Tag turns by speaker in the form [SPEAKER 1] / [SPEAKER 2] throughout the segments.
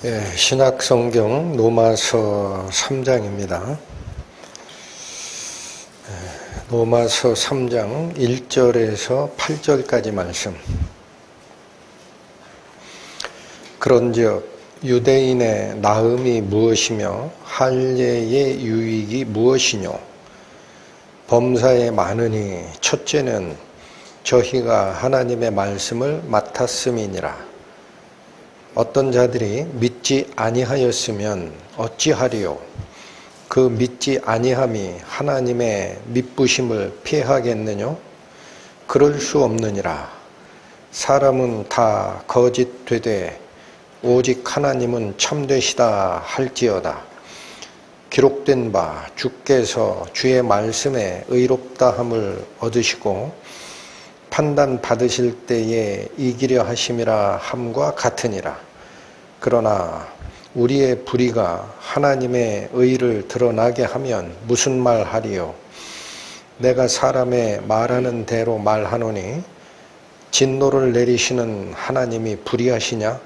[SPEAKER 1] 신약성경 로마서 3장입니다. 로마서 3장 1절에서 8절까지 말씀. 그런즉 유대인의 나음이 무엇이며 할례의 유익이 무엇이뇨? 범사에 많으니 첫째는 저희가 하나님의 말씀을 맡았음이니라. 어떤 자들이 믿지 아니하였으면 어찌하리요? 그 믿지 아니함이 하나님의 미쁘심을 피하겠느뇨? 그럴 수 없느니라. 사람은 다 거짓 되되 오직 하나님은 참되시다 할지어다. 기록된 바 주께서 주의 말씀에 의롭다함을 얻으시고 판단 받으실 때에 이기려 하심이라 함과 같으니라. 그러나 우리의 불의가 하나님의 의를 드러나게 하면 무슨 말 하리요? 내가 사람의 말하는 대로 말하노니 진노를 내리시는 하나님이 불의하시냐?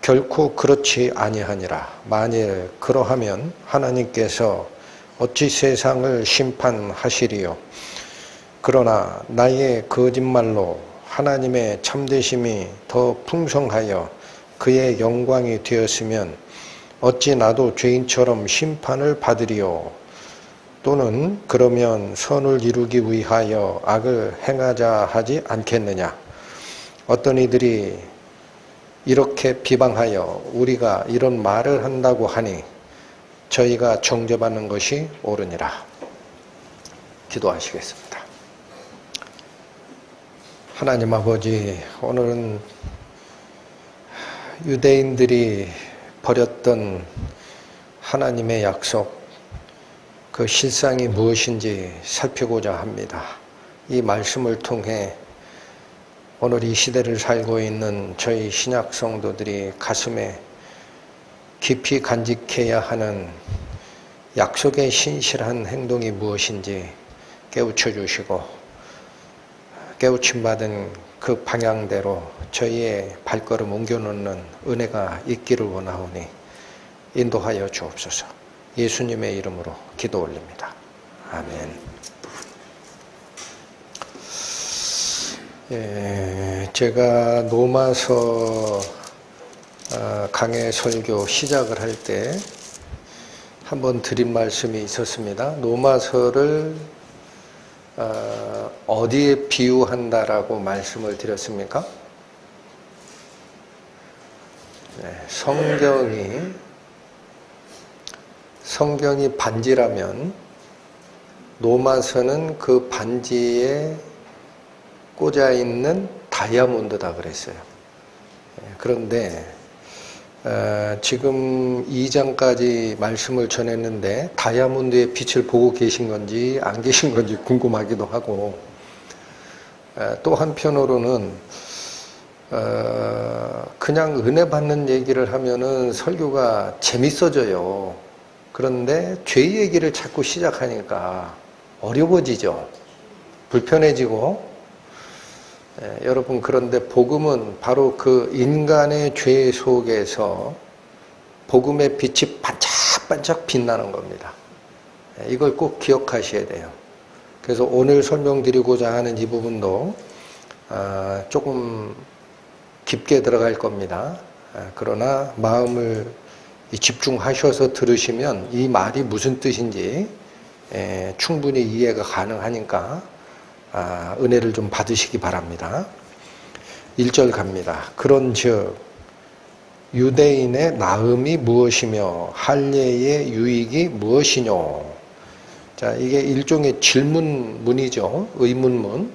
[SPEAKER 1] 결코 그렇지 아니하니라. 만일 그러하면 하나님께서 어찌 세상을 심판하시리요? 그러나 나의 거짓말로 하나님의 참되심이 더 풍성하여 그의 영광이 되었으면 어찌 나도 죄인처럼 심판을 받으리요? 또는 그러면 선을 이루기 위하여 악을 행하자 하지 않겠느냐? 어떤 이들이 이렇게 비방하여 우리가 이런 말을 한다고 하니 저희가 정죄받는 것이 옳으니라. 기도하시겠습니다. 하나님 아버지, 오늘은 유대인들이 버렸던 하나님의 약속, 그 실상이 무엇인지 살피고자 합니다. 이 말씀을 통해 오늘 이 시대를 살고 있는 저희 신약 성도들이 가슴에 깊이 간직해야 하는 약속의 신실한 행동이 무엇인지 깨우쳐 주시고 깨우침 받은 그 방향대로 저희의 발걸음 옮겨놓는 은혜가 있기를 원하오니 인도하여 주옵소서. 예수님의 이름으로 기도 올립니다. 아멘. 제가 로마서 강해 설교 시작을 할 때 한번 드린 말씀이 있었습니다. 로마서를 어디에 비유한다라고 말씀을 드렸습니까? 성경이 반지라면 로마서는 그 반지에 꽂아 있는 다이아몬드다 그랬어요. 그런데 지금 2장까지 말씀을 전했는데 다이아몬드의 빛을 보고 계신 건지 안 계신 건지 궁금하기도 하고, 또 한편으로는 그냥 은혜 받는 얘기를 하면은 설교가 재밌어져요. 그런데 죄 얘기를 자꾸 시작하니까 어려워지죠. 불편해지고. 여러분, 그런데 복음은 바로 그 인간의 죄 속에서 복음의 빛이 반짝반짝 빛나는 겁니다. 이걸 꼭 기억하셔야 돼요. 그래서 오늘 설명드리고자 하는 이 부분도 조금 깊게 들어갈 겁니다. 그러나 마음을 집중하셔서 들으시면 이 말이 무슨 뜻인지 충분히 이해가 가능하니까 은혜를 좀 받으시기 바랍니다. 1절 갑니다. 그런즉 유대인의 나음이 무엇이며 할례의 유익이 무엇이뇨? 자, 이게 일종의 질문문이죠. 의문문.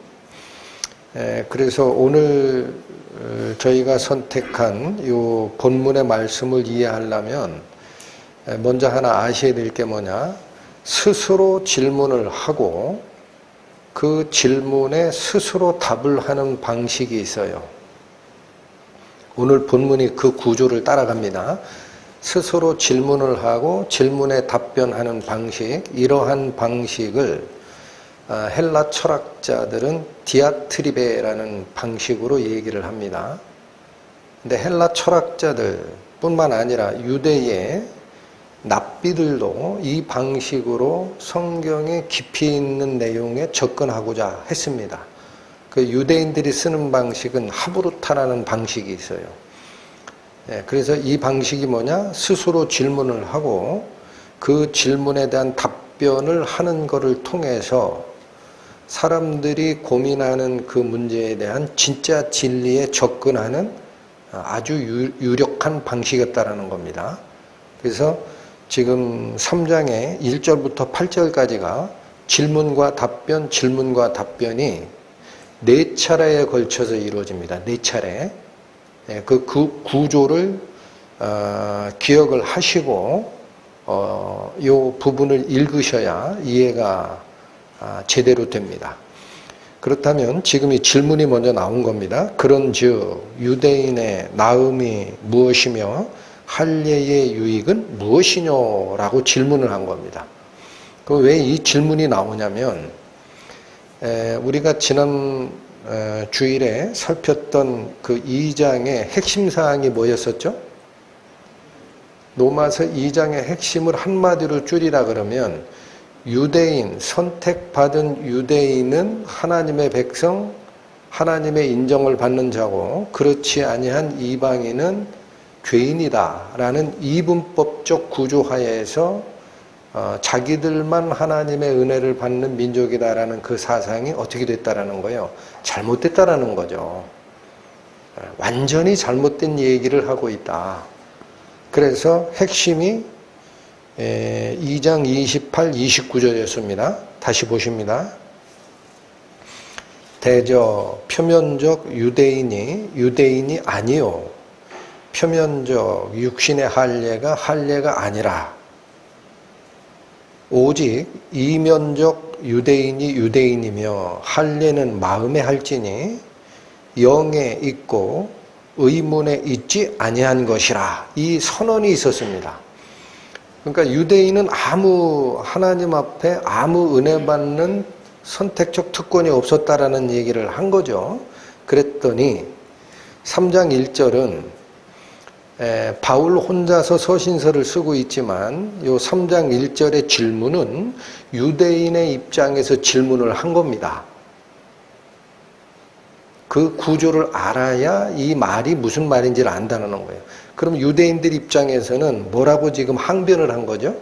[SPEAKER 1] 그래서 오늘 저희가 선택한 이 본문의 말씀을 이해하려면 먼저 하나 아셔야 될 게 뭐냐? 스스로 질문을 하고 그 질문에 스스로 답을 하는 방식이 있어요. 오늘 본문이 그 구조를 따라갑니다. 스스로 질문을 하고 질문에 답변하는 방식, 이러한 방식을 헬라 철학자들은 디아트리베라는 방식으로 얘기를 합니다. 근데 헬라 철학자들, 뿐만 아니라 유대의 납비들도 이 방식으로 성경에 깊이 있는 내용에 접근하고자 했습니다. 그 유대인들이 쓰는 방식은 하브루타라는 방식이 있어요. 그래서 이 방식이 뭐냐? 스스로 질문을 하고 그 질문에 대한 답변을 하는 것을 통해서 사람들이 고민하는 그 문제에 대한 진짜 진리에 접근하는 아주 유력한 방식이었다라는 겁니다. 그래서 지금 3장의 1절부터 8절까지가 질문과 답변이 4차례에 걸쳐서 이루어집니다. 4차례. 그 구조를 기억을 하시고 이 부분을 읽으셔야 이해가 제대로 됩니다. 그렇다면 지금 이 질문이 먼저 나온 겁니다. 그런즉 유대인의 나음이 무엇이며 할례의 유익은 무엇이뇨? 라고 질문을 한 겁니다. 왜 이 질문이 나오냐면 우리가 지난 주일에 살폈던 그 2장의 핵심 사항이 뭐였었죠? 로마서 2장의 핵심을 한마디로 줄이라 그러면 유대인, 선택받은 유대인은 하나님의 백성, 하나님의 인정을 받는 자고 그렇지 아니한 이방인은 죄인이다 라는 이분법적 구조하에서 자기들만 하나님의 은혜를 받는 민족이다라는 그 사상이 어떻게 됐다라는 거예요? 잘못됐다라는 거죠. 완전히 잘못된 얘기를 하고 있다. 그래서 핵심이 2장 28, 29절이었습니다. 다시 보십니다. 대저 표면적 유대인이 아니요 표면적 육신의 할례가 아니라 오직 이면적 유대인이 유대인이며 할례는 마음에 할지니 영에 있고 의문에 있지 아니한 것이라. 이 선언이 있었습니다. 그러니까 유대인은 하나님 앞에 아무 은혜 받는 선택적 특권이 없었다라는 얘기를 한 거죠. 그랬더니 3장 1절은 바울 혼자서 서신서를 쓰고 있지만 요 3장 1절의 질문은 유대인의 입장에서 질문을 한 겁니다. 그 구조를 알아야 이 말이 무슨 말인지를 안다는 거예요. 그럼 유대인들 입장에서는 뭐라고 지금 항변을 한 거죠?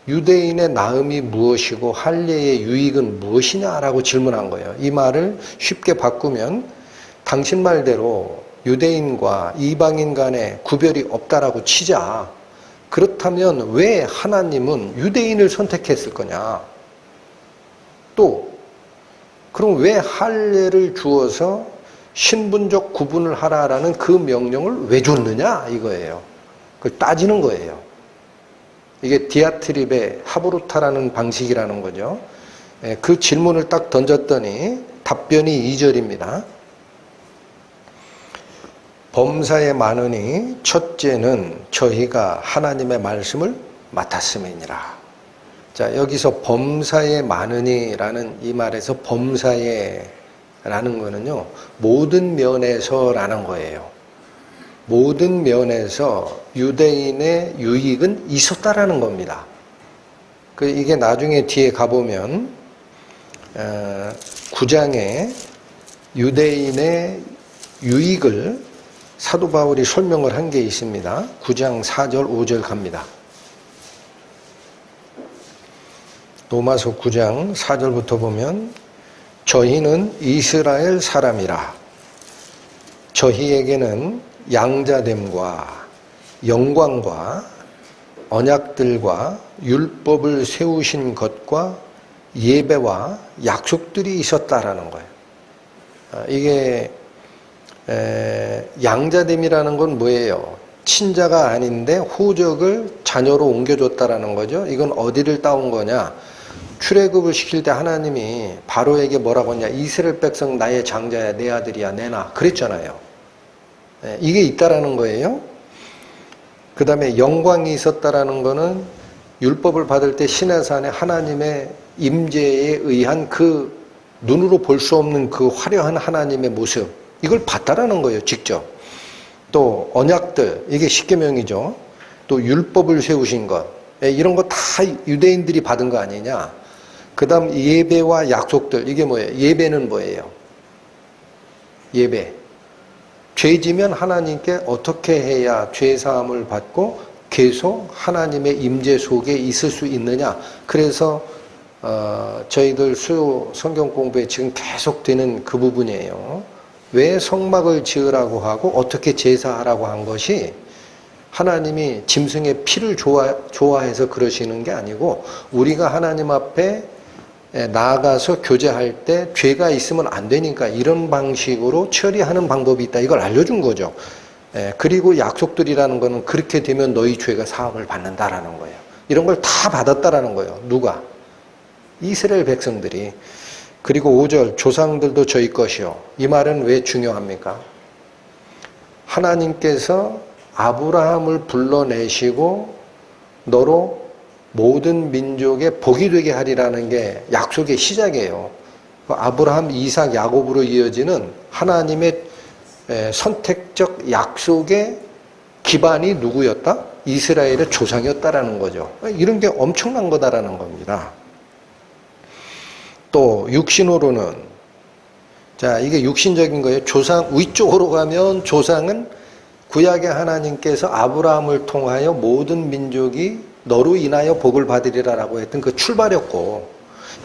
[SPEAKER 1] 유대인의 나음이 무엇이고 할례의 유익은 무엇이냐라고 질문한 거예요. 이 말을 쉽게 바꾸면 당신 말대로 유대인과 이방인 간에 구별이 없다라고 치자. 그렇다면 왜 하나님은 유대인을 선택했을 거냐? 또 그럼 왜 할례를 주어서 신분적 구분을 하라라는 그 명령을 왜 줬느냐 이거예요. 그걸 따지는 거예요. 이게 디아트립의 하브루타라는 방식이라는 거죠. 그 질문을 딱 던졌더니 답변이 2절입니다. 범사에 많으니 첫째는 저희가 하나님의 말씀을 맡았음이니라. 자, 여기서 범사에 많으니라는 이 말에서 범사에라는 거는요, 모든 면에서라는 거예요. 모든 면에서 유대인의 유익은 있었다라는 겁니다. 이게 나중에 뒤에 가보면 9장에 유대인의 유익을 사도 바울이 설명을 한 게 있습니다. 9장 4절 5절 갑니다. 로마서 9장 4절부터 보면 저희는 이스라엘 사람이라 저희에게는 양자됨과 영광과 언약들과 율법을 세우신 것과 예배와 약속들이 있었다라는 거예요. 이게 양자됨이라는 건 뭐예요? 친자가 아닌데 호적을 자녀로 옮겨줬다라는 거죠. 이건 어디를 따온 거냐? 출애굽을 시킬 때 하나님이 바로에게 뭐라고 했냐? 이스라엘 백성 나의 장자야, 내 아들이야, 내놔. 그랬잖아요. 이게 있다라는 거예요. 그 다음에 영광이 있었다라는 거는 율법을 받을 때 시내산에 하나님의 임재에 의한 그 눈으로 볼 수 없는 그 화려한 하나님의 모습, 이걸 봤다라는 거예요, 직접. 또 언약들, 이게 십계명이죠. 또 율법을 세우신 것, 이런 거 다 유대인들이 받은 거 아니냐. 그 다음 예배와 약속들, 이게 뭐예요? 예배는 뭐예요? 예배. 죄 지면 하나님께 어떻게 해야 죄 사함을 받고 계속 하나님의 임재 속에 있을 수 있느냐. 그래서 저희들 수요 성경 공부에 지금 계속 되는 그 부분이에요. 왜 성막을 지으라고 하고 어떻게 제사하라고 한 것이 하나님이 짐승의 피를 좋아해서 그러시는 게 아니고, 우리가 하나님 앞에 나아가서 교제할 때 죄가 있으면 안 되니까 이런 방식으로 처리하는 방법이 있다, 이걸 알려준 거죠. 그리고 약속들이라는 거는 그렇게 되면 너희 죄가 사함을 받는다라는 거예요. 이런 걸 다 받았다라는 거예요. 누가? 이스라엘 백성들이. 그리고 5절 조상들도 저희 것이요. 이 말은 왜 중요합니까? 하나님께서 아브라함을 불러내시고 너로 모든 민족의 복이 되게 하리라는 게 약속의 시작이에요. 아브라함, 이삭, 야곱으로 이어지는 하나님의 선택적 약속의 기반이 누구였다? 이스라엘의 조상이었다라는 거죠. 이런 게 엄청난 거다라는 겁니다. 또 육신으로는, 자, 이게 육신적인 거예요. 조상 위쪽으로 가면 조상은 구약의 하나님께서 아브라함을 통하여 모든 민족이 너로 인하여 복을 받으리라라고 했던 그 출발이었고,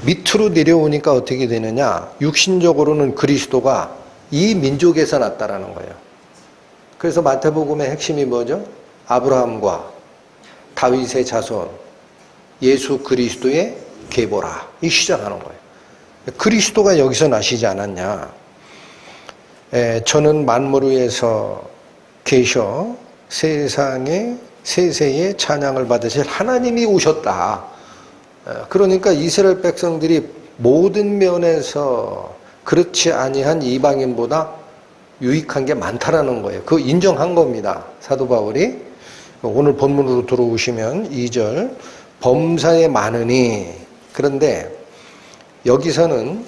[SPEAKER 1] 밑으로 내려오니까 어떻게 되느냐? 육신적으로는 그리스도가 이 민족에서 났다라는 거예요. 그래서 마태복음의 핵심이 뭐죠? 아브라함과 다윗의 자손, 예수 그리스도의 계보라. 이 시작하는 거예요. 그리스도가 여기서 나시지 않았냐? 저는 만물 위에서 계셔 세상에 세세의 찬양을 받으실 하나님이 오셨다. 그러니까 이스라엘 백성들이 모든 면에서 그렇지 아니한 이방인보다 유익한 게 많다라는 거예요. 그거 인정한 겁니다. 사도 바울이. 오늘 본문으로 들어오시면 2절 범사에 많으니. 그런데 여기서는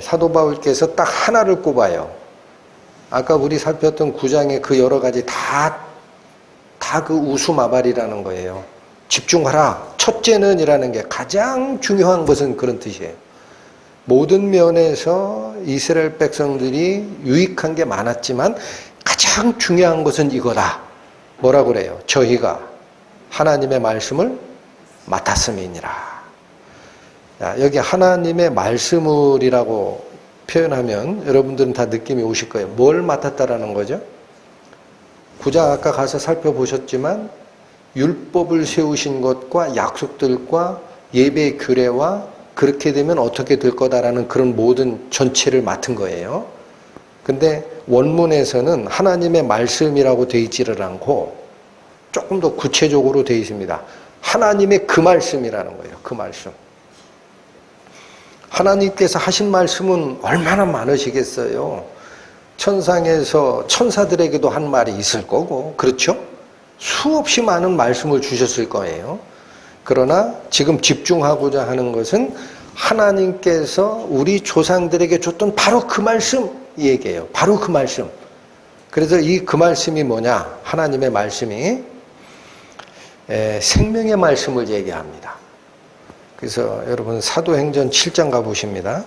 [SPEAKER 1] 사도 바울께서 딱 하나를 꼽아요. 아까 우리 살폈던 9장의 그 여러 가지 다 그 우수마발이라는 거예요. 집중하라. 첫째는 이라는 게 가장 중요한 것은 그런 뜻이에요. 모든 면에서 이스라엘 백성들이 유익한 게 많았지만 가장 중요한 것은 이거다. 뭐라고 그래요? 저희가 하나님의 말씀을 맡았음이니라. 여기 하나님의 말씀을이라고 표현하면 여러분들은 다 느낌이 오실 거예요. 뭘 맡았다라는 거죠? 9장 아까 가서 살펴보셨지만 율법을 세우신 것과 약속들과 예배 규례와 그렇게 되면 어떻게 될 거다라는 그런 모든 전체를 맡은 거예요. 근데 원문에서는 하나님의 말씀이라고 되어 있지를 않고 조금 더 구체적으로 되어 있습니다. 하나님의 그 말씀이라는 거예요. 그 말씀. 하나님께서 하신 말씀은 얼마나 많으시겠어요. 천상에서 천사들에게도 한 말이 있을 거고, 그렇죠? 수없이 많은 말씀을 주셨을 거예요. 그러나 지금 집중하고자 하는 것은 하나님께서 우리 조상들에게 줬던 바로 그 말씀 얘기예요. 바로 그 말씀. 그래서 이 그 말씀이 뭐냐? 하나님의 말씀이 생명의 말씀을 얘기합니다. 그래서 여러분 사도행전 7장 가보십니다.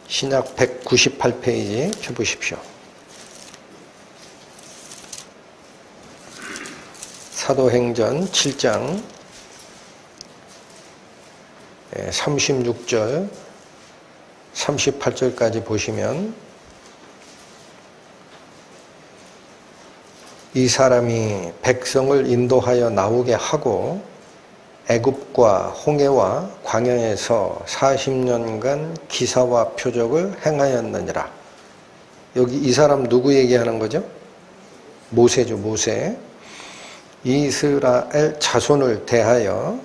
[SPEAKER 1] 신약 198페이지 펴보십시오. 사도행전 7장 36절 38절까지 보시면 이 사람이 백성을 인도하여 나오게 하고 애굽과 홍해와 광야에서 40년간 기사와 표적을 행하였느니라. 여기 이 사람 누구 얘기하는 거죠? 모세죠. 모세. 이스라엘 자손을 대하여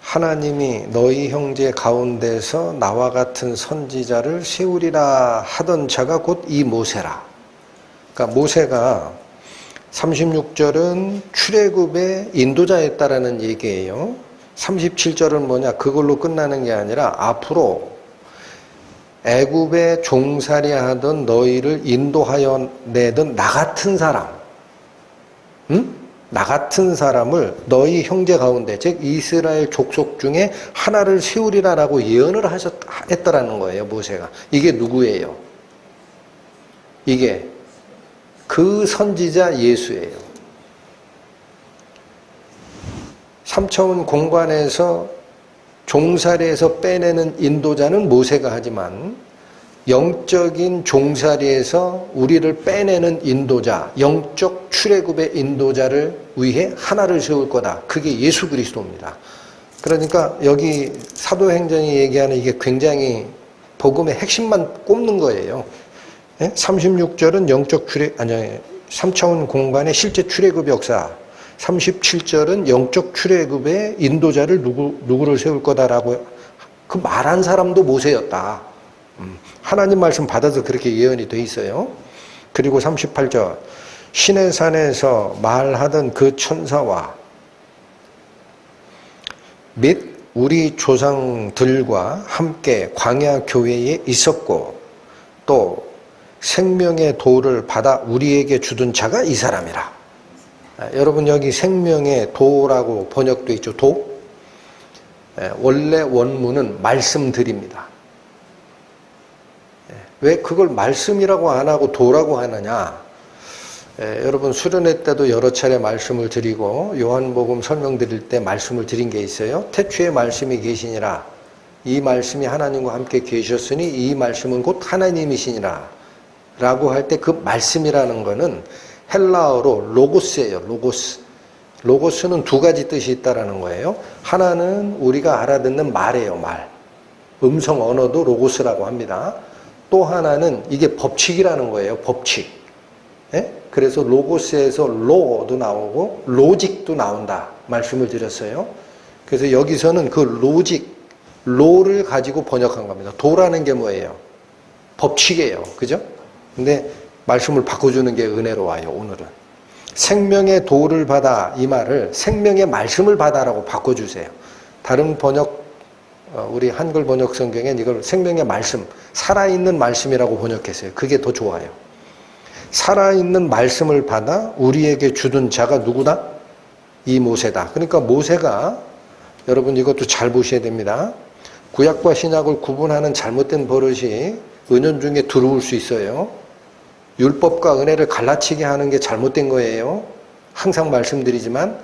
[SPEAKER 1] 하나님이 너희 형제 가운데서 나와 같은 선지자를 세우리라 하던 자가 곧 이 모세라. 그러니까 모세가 36절은 출애굽의 인도자였다라는 얘기예요. 37절은 뭐냐? 그걸로 끝나는 게 아니라 앞으로 애굽에 종살이하던 너희를 인도하여 내던 나 같은 사람, 응? 나 같은 사람을 너희 형제 가운데, 즉 이스라엘 족속 중에 하나를 세우리라라고 예언을 했더라는 거예요, 모세가. 이게 누구예요? 이게 그 선지자 예수예요. 3차원 공간에서 종살이에서 빼내는 인도자는 모세가 하지만 영적인 종살이에서 우리를 빼내는 인도자, 영적 출애굽의 인도자를 위해 하나를 세울 거다. 그게 예수 그리스도입니다. 그러니까 여기 사도행전이 얘기하는 이게 굉장히 복음의 핵심만 꼽는 거예요. 36절은 영적 출애굽, 아니 3차원 공간의 실제 출애굽 역사, 37절은 영적 출애굽의 인도자를 누구를 세울 거다라고 그 말한 사람도 모세였다. 하나님 말씀 받아서 그렇게 예언이 돼 있어요. 그리고 38절 신의 산에서 말하던 그 천사와 및 우리 조상들과 함께 광야 교회에 있었고 또 생명의 도를 받아 우리에게 주던 자가 이 사람이라. 여러분 여기 생명의 도라고 번역돼 있죠. 도. 원래 원문은 말씀드립니다. 왜 그걸 말씀이라고 안 하고 도라고 하느냐. 여러분 수련회 때도 여러 차례 말씀을 드리고 요한복음 설명드릴 때 말씀을 드린 게 있어요. 태초에 말씀이 계시니라. 이 말씀이 하나님과 함께 계셨으니 이 말씀은 곧 하나님이시니라 라고 할 때 그 말씀이라는 거는 헬라어로 로고스예요. 로고스. 로고스는 두 가지 뜻이 있다라는 거예요. 하나는 우리가 알아듣는 말이에요. 말. 음성 언어도 로고스라고 합니다. 또 하나는 이게 법칙이라는 거예요. 법칙. 예? 그래서 로고스에서 로도 나오고 로직도 나온다 말씀을 드렸어요. 그래서 여기서는 그 로직, 로를 가지고 번역한 겁니다. 도라는 게 뭐예요? 법칙이에요. 그죠? 근데 말씀을 바꿔주는 게 은혜로워요. 오늘은. 생명의 도를 받아 이 말을 생명의 말씀을 받아라고 바꿔주세요. 다른 번역, 우리 한글 번역 성경엔 이걸 생명의 말씀, 살아있는 말씀이라고 번역했어요. 그게 더 좋아요. 살아있는 말씀을 받아 우리에게 주던 자가 누구다? 이 모세다. 그러니까 모세가 여러분 이것도 잘 보셔야 됩니다. 구약과 신약을 구분하는 잘못된 버릇이 은연중에 들어올 수 있어요. 율법과 은혜를 갈라치게 하는 게 잘못된 거예요. 항상 말씀드리지만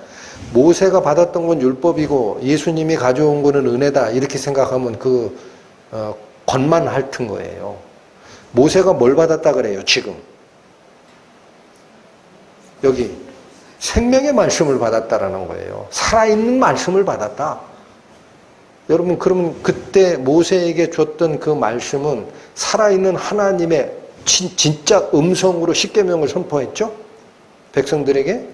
[SPEAKER 1] 모세가 받았던 건 율법이고 예수님이 가져온 거는 은혜다 이렇게 생각하면 그 겉만 핥은 거예요. 모세가 뭘 받았다 그래요? 지금 여기 생명의 말씀을 받았다라는 거예요. 살아있는 말씀을 받았다. 여러분 그러면 그때 모세에게 줬던 그 말씀은 살아있는 하나님의 진짜 음성으로 십계명을 선포했죠. 백성들에게.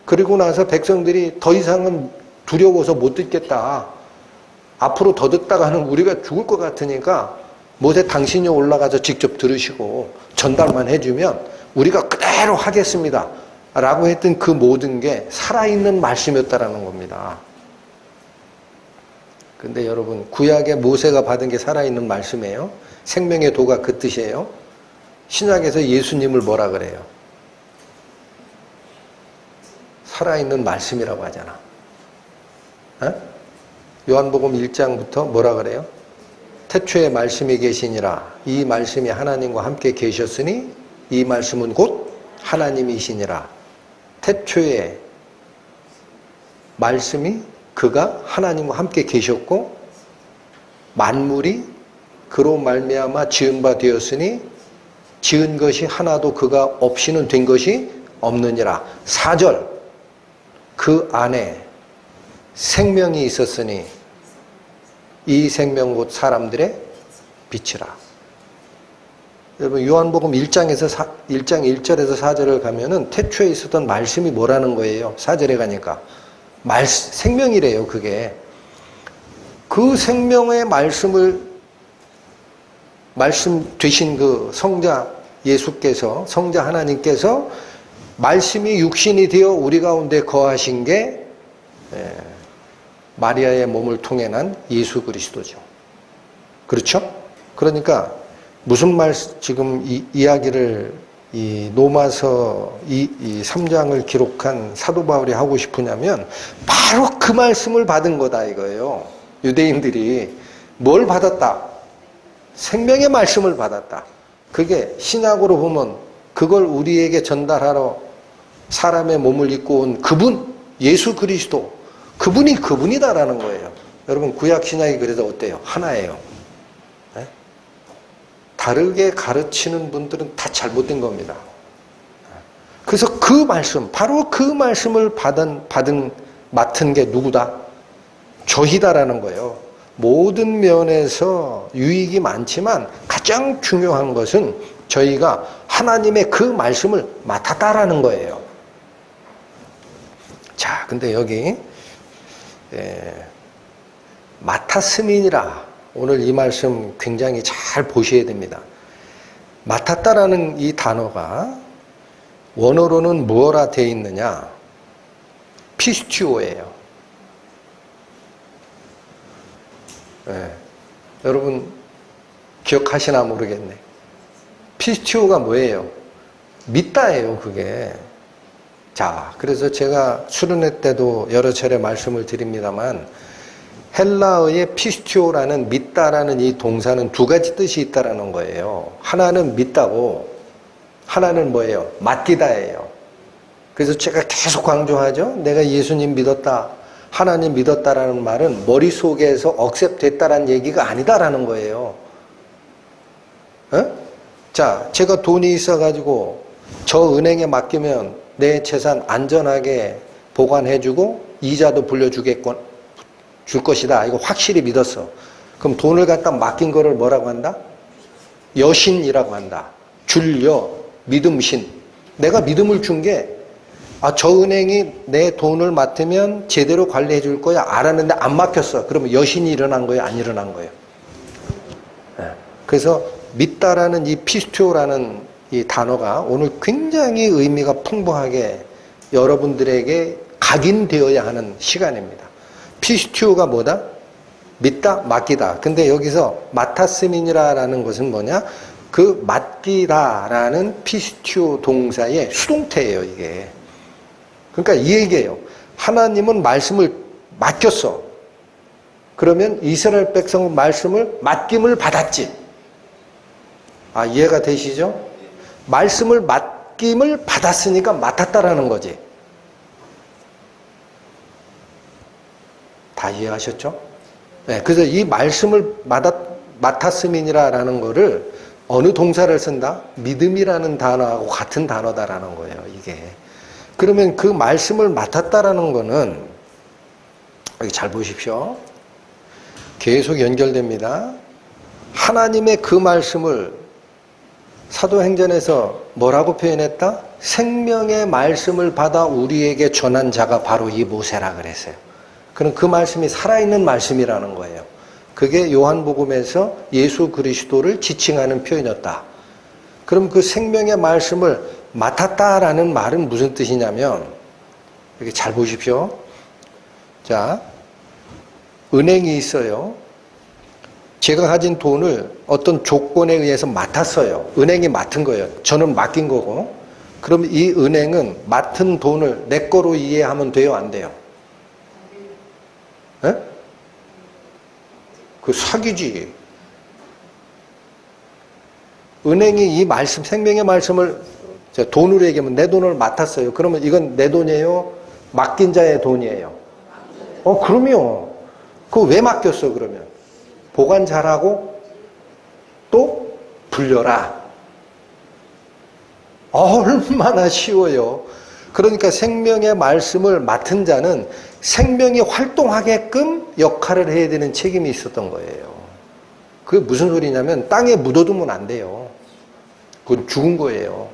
[SPEAKER 1] 그리고 나서 백성들이 더 이상은 두려워서 못 듣겠다. 앞으로 더 듣다가는 우리가 죽을 것 같으니까 모세 당신이 올라가서 직접 들으시고 전달만 해주면 우리가 그대로 하겠습니다. 라고 했던 그 모든 게 살아있는 말씀이었다라는 겁니다. 근데 여러분 구약의 모세가 받은 게 살아있는 말씀이에요. 생명의 도가 그 뜻이에요. 신약에서 예수님을 뭐라 그래요? 살아있는 말씀이라고 하잖아. 어? 요한복음 1장부터 뭐라 그래요? 태초에 말씀이 계시니라. 이 말씀이 하나님과 함께 계셨으니 이 말씀은 곧 하나님이시니라. 태초에 말씀이 그가 하나님과 함께 계셨고 만물이 그로 말미암아 지은 바 되었으니 지은 것이 하나도 그가 없이는 된 것이 없느니라. 4절 그 안에 생명이 있었으니 이 생명 곧 사람들의 빛이라. 여러분 요한복음 1장에서 1장 1절에서 4절을 가면은 태초에 있었던 말씀이 뭐라는 거예요. 4절에 가니까 생명이래요. 그게 그 생명의 말씀 되신 그 성자 예수께서 성자 하나님께서 말씀이 육신이 되어 우리 가운데 거하신 게 마리아의 몸을 통해 난 예수 그리스도죠. 그렇죠? 그러니까 무슨 말, 지금 이 이야기를 이 로마서 이 3장을 기록한 사도 바울이 하고 싶으냐면 바로 그 말씀을 받은 거다 이거예요. 유대인들이 뭘 받았다? 생명의 말씀을 받았다. 그게 신약으로 보면 그걸 우리에게 전달하러 사람의 몸을 입고 온 그분, 예수 그리스도, 그분이 그분이다라는 거예요. 여러분 구약 신약이 그래서 어때요? 하나예요. 네? 다르게 가르치는 분들은 다 잘못된 겁니다. 그래서 그 말씀, 바로 그 말씀을 맡은 게 누구다? 저희다라는 거예요. 모든 면에서 유익이 많지만 가장 중요한 것은 저희가 하나님의 그 말씀을 맡았다라는 거예요. 자, 근데 여기 맡았음이니라. 오늘 이 말씀 굉장히 잘 보셔야 됩니다. 맡았다라는 이 단어가 원어로는 뭐라 되어 있느냐? 피스티오예요. 네. 여러분 기억하시나 모르겠네. 피스티오가 뭐예요? 믿다예요, 그게. 자, 그래서 제가 수련회 때도 여러 차례 말씀을 드립니다만 헬라어의 피스티오라는 믿다라는 이 동사는 두 가지 뜻이 있다라는 거예요. 하나는 믿다고, 하나는 뭐예요? 맡기다예요. 그래서 제가 계속 강조하죠. 내가 예수님 믿었다, 하나님 믿었다라는 말은 머릿속에서 억셉됐다라는 얘기가 아니다라는 거예요. 에? 자, 제가 돈이 있어가지고 저 은행에 맡기면 내 재산 안전하게 보관해주고 이자도 불려주겠건 줄 것이다. 이거 확실히 믿었어. 그럼 돈을 갖다 맡긴 거를 뭐라고 한다? 여신이라고 한다. 줄여, 믿음신. 내가 믿음을 준 게, 저 은행이 내 돈을 맡으면 제대로 관리해 줄 거야. 알았는데 안 맡겼어. 그러면 여신이 일어난 거예요? 안 일어난 거예요? 그래서 믿다라는 이 피스토라는 이 단어가 오늘 굉장히 의미가 풍부하게 여러분들에게 각인되어야 하는 시간입니다. 피스티오가 뭐다? 믿다, 맡기다. 근데 여기서 마타스민이라는 것은 뭐냐? 그 맡기다라는 피스티오 동사의 수동태예요, 이게. 그러니까 이 얘기예요. 하나님은 말씀을 맡겼어. 그러면 이스라엘 백성은 말씀을 맡김을 받았지. 이해가 되시죠? 말씀을 맡김을 받았으니까 맡았다라는 거지. 다 이해하셨죠? 네, 그래서 이 말씀을 맡았음이니라라는 거를 어느 동사를 쓴다? 믿음이라는 단어하고 같은 단어다라는 거예요, 이게. 그러면 그 말씀을 맡았다라는 거는, 여기 잘 보십시오. 계속 연결됩니다. 하나님의 그 말씀을 사도행전에서 뭐라고 표현했다? 생명의 말씀을 받아 우리에게 전한 자가 바로 이 모세라 그랬어요. 그럼 그 말씀이 살아있는 말씀이라는 거예요. 그게 요한복음에서 예수 그리스도를 지칭하는 표현이었다. 그럼 그 생명의 말씀을 맡았다라는 말은 무슨 뜻이냐면, 이렇게 잘 보십시오. 자, 은행이 있어요. 제가 가진 돈을 어떤 조건에 의해서 맡았어요. 은행이 맡은 거예요. 저는 맡긴 거고. 그럼 이 은행은 맡은 돈을 내 거로 이해하면 돼요, 안 돼요? 에? 그 사기지. 은행이 이 말씀, 생명의 말씀을 돈으로 얘기하면 내 돈을 맡았어요. 그러면 이건 내 돈이에요? 맡긴 자의 돈이에요? 그럼요. 그거 왜 맡겼어, 그러면? 보관 잘하고 또 불려라. 얼마나 쉬워요. 그러니까 생명의 말씀을 맡은 자는 생명이 활동하게끔 역할을 해야 되는 책임이 있었던 거예요. 그게 무슨 소리냐면 땅에 묻어두면 안 돼요. 그건 죽은 거예요.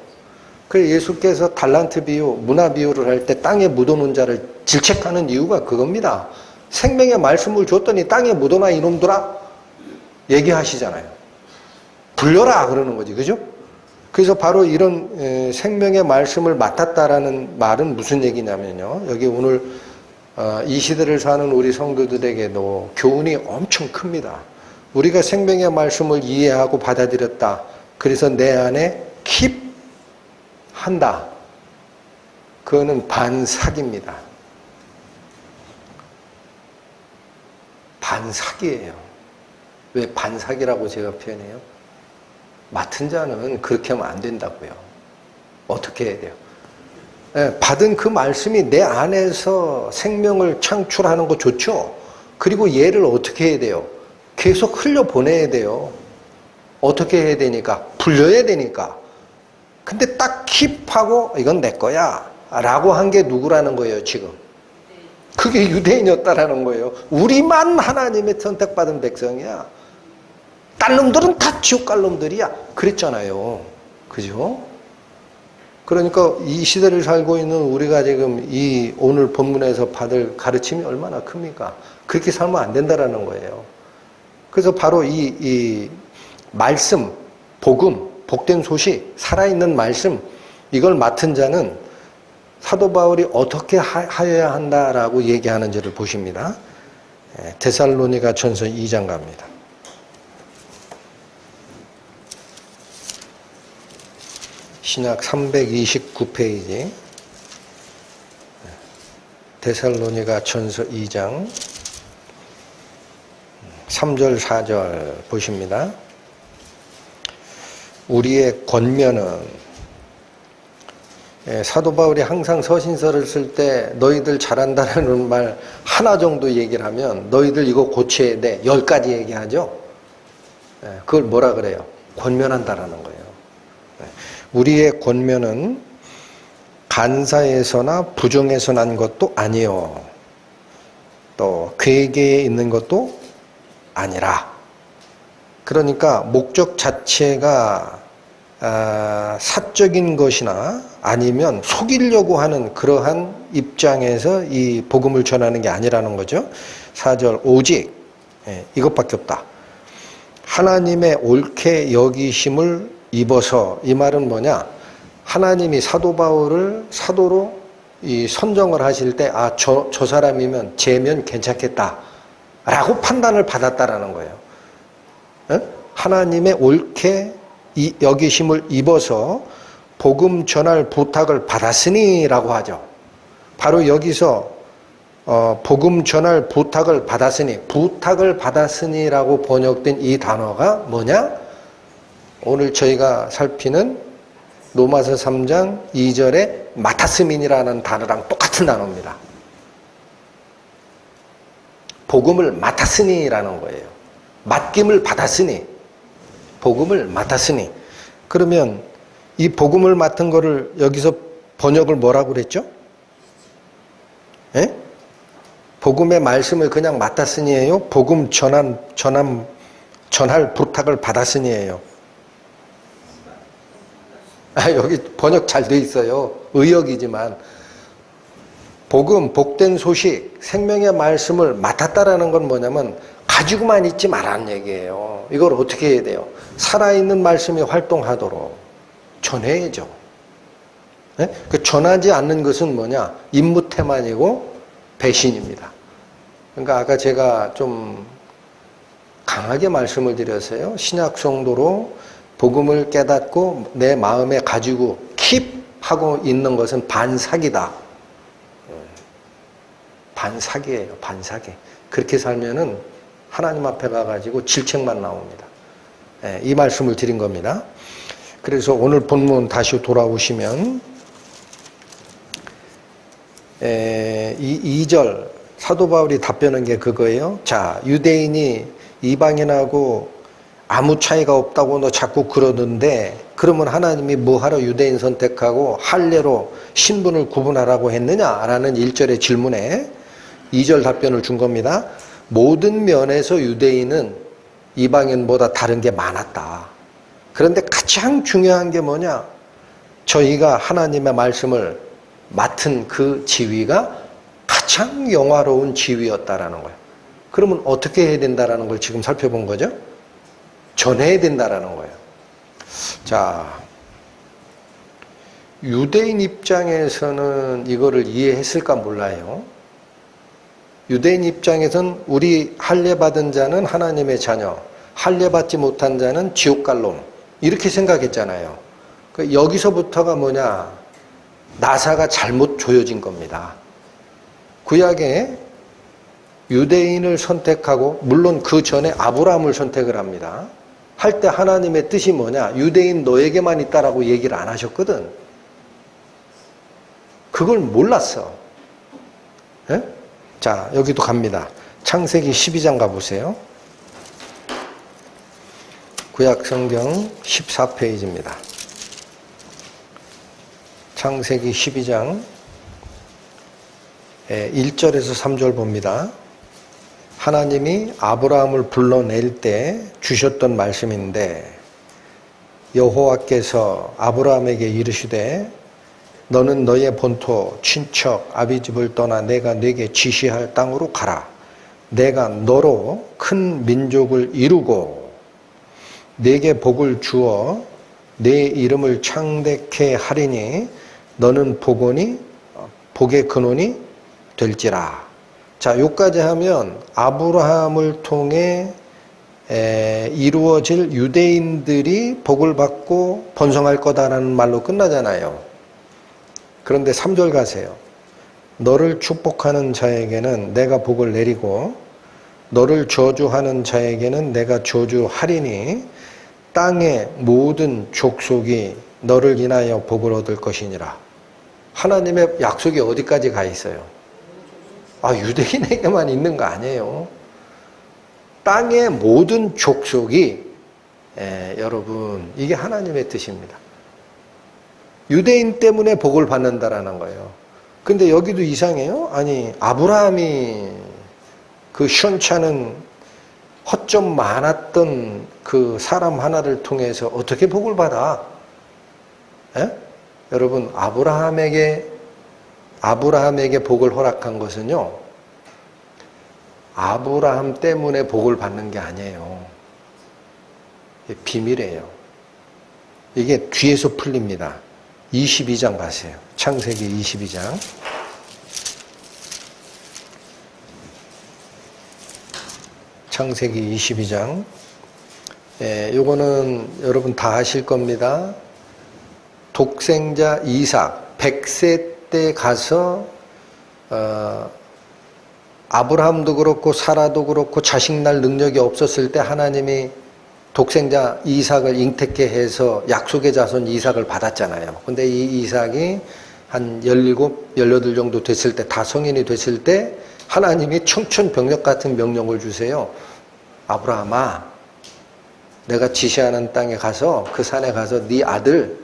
[SPEAKER 1] 그래서 예수께서 달란트 비유, 문화 비유를 할 때 땅에 묻어놓은 자를 질책하는 이유가 그겁니다. 생명의 말씀을 줬더니 땅에 묻어놔 이놈들아 얘기하시잖아요. 불려라 그러는 거지, 그죠? 그래서 바로 이런 생명의 말씀을 맡았다라는 말은 무슨 얘기냐면요. 여기 오늘 이 시대를 사는 우리 성도들에게도 교훈이 엄청 큽니다. 우리가 생명의 말씀을 이해하고 받아들였다. 그래서 내 안에 킵한다. 그거는 반사기입니다. 반사기예요. 왜 반사기라고 제가 표현해요? 맡은 자는 그렇게 하면 안 된다고요. 어떻게 해야 돼요? 받은 그 말씀이 내 안에서 생명을 창출하는 거 좋죠? 그리고 얘를 어떻게 해야 돼요? 계속 흘려보내야 돼요. 어떻게 해야 되니까? 불려야 되니까. 근데 딱 킵하고 이건 내 거야 라고 한 게 누구라는 거예요 지금? 그게 유대인이었다라는 거예요. 우리만 하나님의 선택받은 백성이야. 딴 놈들은 다 지옥 갈 놈들이야. 그랬잖아요. 그죠? 그러니까 이 시대를 살고 있는 우리가 지금 이 오늘 본문에서 받을 가르침이 얼마나 큽니까? 그렇게 살면 안 된다라는 거예요. 그래서 바로 이 말씀, 복음, 복된 소식, 살아있는 말씀, 이걸 맡은 자는 사도 바울이 어떻게 하여야 한다라고 얘기하는지를 보십니다. 데살로니가 전서 2장 갑니다. 신약 329페이지 데살로니가 전서 2장 3절 4절 보십니다. 우리의 권면은 사도 바울이 항상 서신서를 쓸 때 너희들 잘한다는 말 하나 정도 얘기를 하면 너희들 이거 고쳐야 돼 10가지 얘기하죠. 그걸 뭐라 그래요? 권면한다라는 거예요. 우리의 권면은 간사에서나 부정에서 난 것도 아니요 또 괴계에 있는 것도 아니라. 그러니까 목적 자체가 사적인 것이나 아니면 속이려고 하는 그러한 입장에서 이 복음을 전하는 게 아니라는 거죠. 4절 오직 이것밖에 없다. 하나님의 옳게 여기심을 입어서. 이 말은 뭐냐? 하나님이 사도 바울을 사도로 이 선정을 하실 때 저 사람이면 쟤면 괜찮겠다 라고 판단을 받았다라는 거예요. 하나님의 옳게 여기심을 입어서 복음 전할 부탁을 받았으니 라고 하죠. 바로 여기서 복음 전할 부탁을 받았으니 라고 번역된 이 단어가 뭐냐? 오늘 저희가 살피는 로마서 3장 2절에 맡았음이라는 단어랑 똑같은 단어입니다. 복음을 맡았으니라는 거예요. 맡김을 받았으니, 복음을 맡았으니. 그러면 이 복음을 맡은 거를 여기서 번역을 뭐라고 그랬죠? 예? 복음의 말씀을 그냥 맡았으니예요? 복음 전할 부탁을 받았으니예요? 여기 번역 잘 돼 있어요. 의역이지만 복음, 복된 소식, 생명의 말씀을 맡았다라는 건 뭐냐면 가지고만 있지 말라는 얘기예요. 이걸 어떻게 해야 돼요? 살아있는 말씀이 활동하도록 전해야죠. 네? 그 전하지 않는 것은 뭐냐? 임무태만이고 배신입니다. 그러니까 아까 제가 좀 강하게 말씀을 드렸어요. 신약 성도로 복음을 깨닫고 내 마음에 가지고 킵하고 있는 것은 반사기다. 반사기예요. 반사기. 그렇게 살면은 하나님 앞에 가가지고 질책만 나옵니다. 이 말씀을 드린 겁니다. 그래서 오늘 본문 다시 돌아오시면 이 2절 사도 바울이 답변한 게 그거예요. 자, 유대인이 이방인하고 아무 차이가 없다고 너 자꾸 그러는데 그러면 하나님이 뭐하러 유대인 선택하고 할례로 신분을 구분하라고 했느냐라는 1절의 질문에 2절 답변을 준 겁니다. 모든 면에서 유대인은 이방인보다 다른 게 많았다. 그런데 가장 중요한 게 뭐냐? 저희가 하나님의 말씀을 맡은 그 지위가 가장 영화로운 지위였다라는 거예요. 그러면 어떻게 해야 된다라는 걸 지금 살펴본 거죠? 전해야 된다라는 거예요. 자, 유대인 입장에서는 이거를 이해했을까 몰라요. 유대인 입장에서는 우리 할례 받은 자는 하나님의 자녀, 할례받지 못한 자는 지옥 갈 놈. 이렇게 생각했잖아요. 여기서부터가 뭐냐? 나사가 잘못 조여진 겁니다. 구약에 유대인을 선택하고 물론 그 전에 아브라함을 선택을 합니다. 할 때 하나님의 뜻이 뭐냐? 유대인 너에게만 있다라고 얘기를 안 하셨거든. 그걸 몰랐어. 예? 자, 여기도 갑니다. 창세기 12장 가보세요. 구약 성경 14페이지입니다. 창세기 12장 1절에서 3절 봅니다. 하나님이 아브라함을 불러낼 때 주셨던 말씀인데 여호와께서 아브라함에게 이르시되 너는 너의 본토 친척 아비집을 떠나 내가 네게 지시할 땅으로 가라. 내가 너로 큰 민족을 이루고 네게 복을 주어 네 이름을 창대케 하리니 너는 복의 근원이 될지라. 자, 여기까지 하면 아브라함을 통해 이루어질 유대인들이 복을 받고 번성할 거다라는 말로 끝나잖아요. 그런데 3절 가세요. 너를 축복하는 자에게는 내가 복을 내리고 너를 저주하는 자에게는 내가 저주하리니 땅의 모든 족속이 너를 인하여 복을 얻을 것이니라. 하나님의 약속이 어디까지 가 있어요? 유대인에게만 있는 거 아니에요. 땅의 모든 족속이 여러분 이게 하나님의 뜻입니다. 유대인 때문에 복을 받는다라는 거예요. 근데 여기도 이상해요. 아니 아브라함이 그 시원찮은 허점 많았던 그 사람 하나를 통해서 어떻게 복을 받아? 여러분 아브라함에게 복을 허락한 것은요, 아브라함 때문에 복을 받는 게 아니에요. 비밀이에요. 이게 뒤에서 풀립니다. 22장 가세요. 창세기 22장. 창세기 22장. 요거는 여러분 다 아실 겁니다. 독생자 이삭 100세 때 가서 아브라함도 그렇고 사라도 그렇고 자식 낳을 능력이 없었을 때 하나님이 독생자 이삭을 잉태케 해서 약속의 자손 이삭을 받았잖아요. 근데 이 이삭이 한 17, 18 정도 됐을 때, 다 성인이 됐을 때 하나님이 청천벽력 같은 명령을 주세요. 아브라함아, 내가 지시하는 땅에 가서 그 산에 가서 네 아들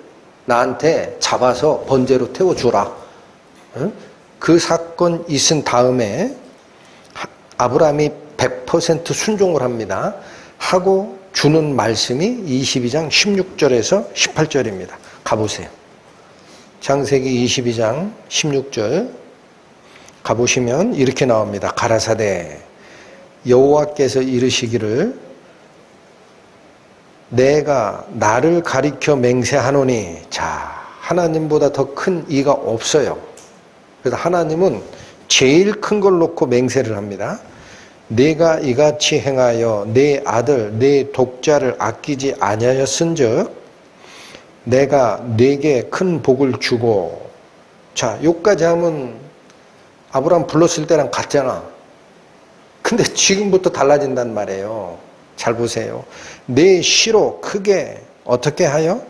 [SPEAKER 1] 나한테 잡아서 번제로 태워주라. 그 사건 있은 다음에 아브라함이 100% 순종을 합니다. 하고 주는 말씀이 22장 16절에서 18절입니다. 가보세요. 창세기 22장 16절 가보시면 이렇게 나옵니다. 가라사대 여호와께서 이르시기를 내가 나를 가리켜 맹세하노니. 자, 하나님보다 더 큰 이가 없어요. 그래서 하나님은 제일 큰 걸 놓고 맹세를 합니다. 내가 이같이 행하여 내 아들 내 독자를 아끼지 아니하였은즉 내가 네게 큰 복을 주고. 자, 여기까지 하면 아브라함 불렀을 때랑 같잖아. 근데 지금부터 달라진단 말이에요. 잘 보세요. 내 씨로 크게 어떻게 하여?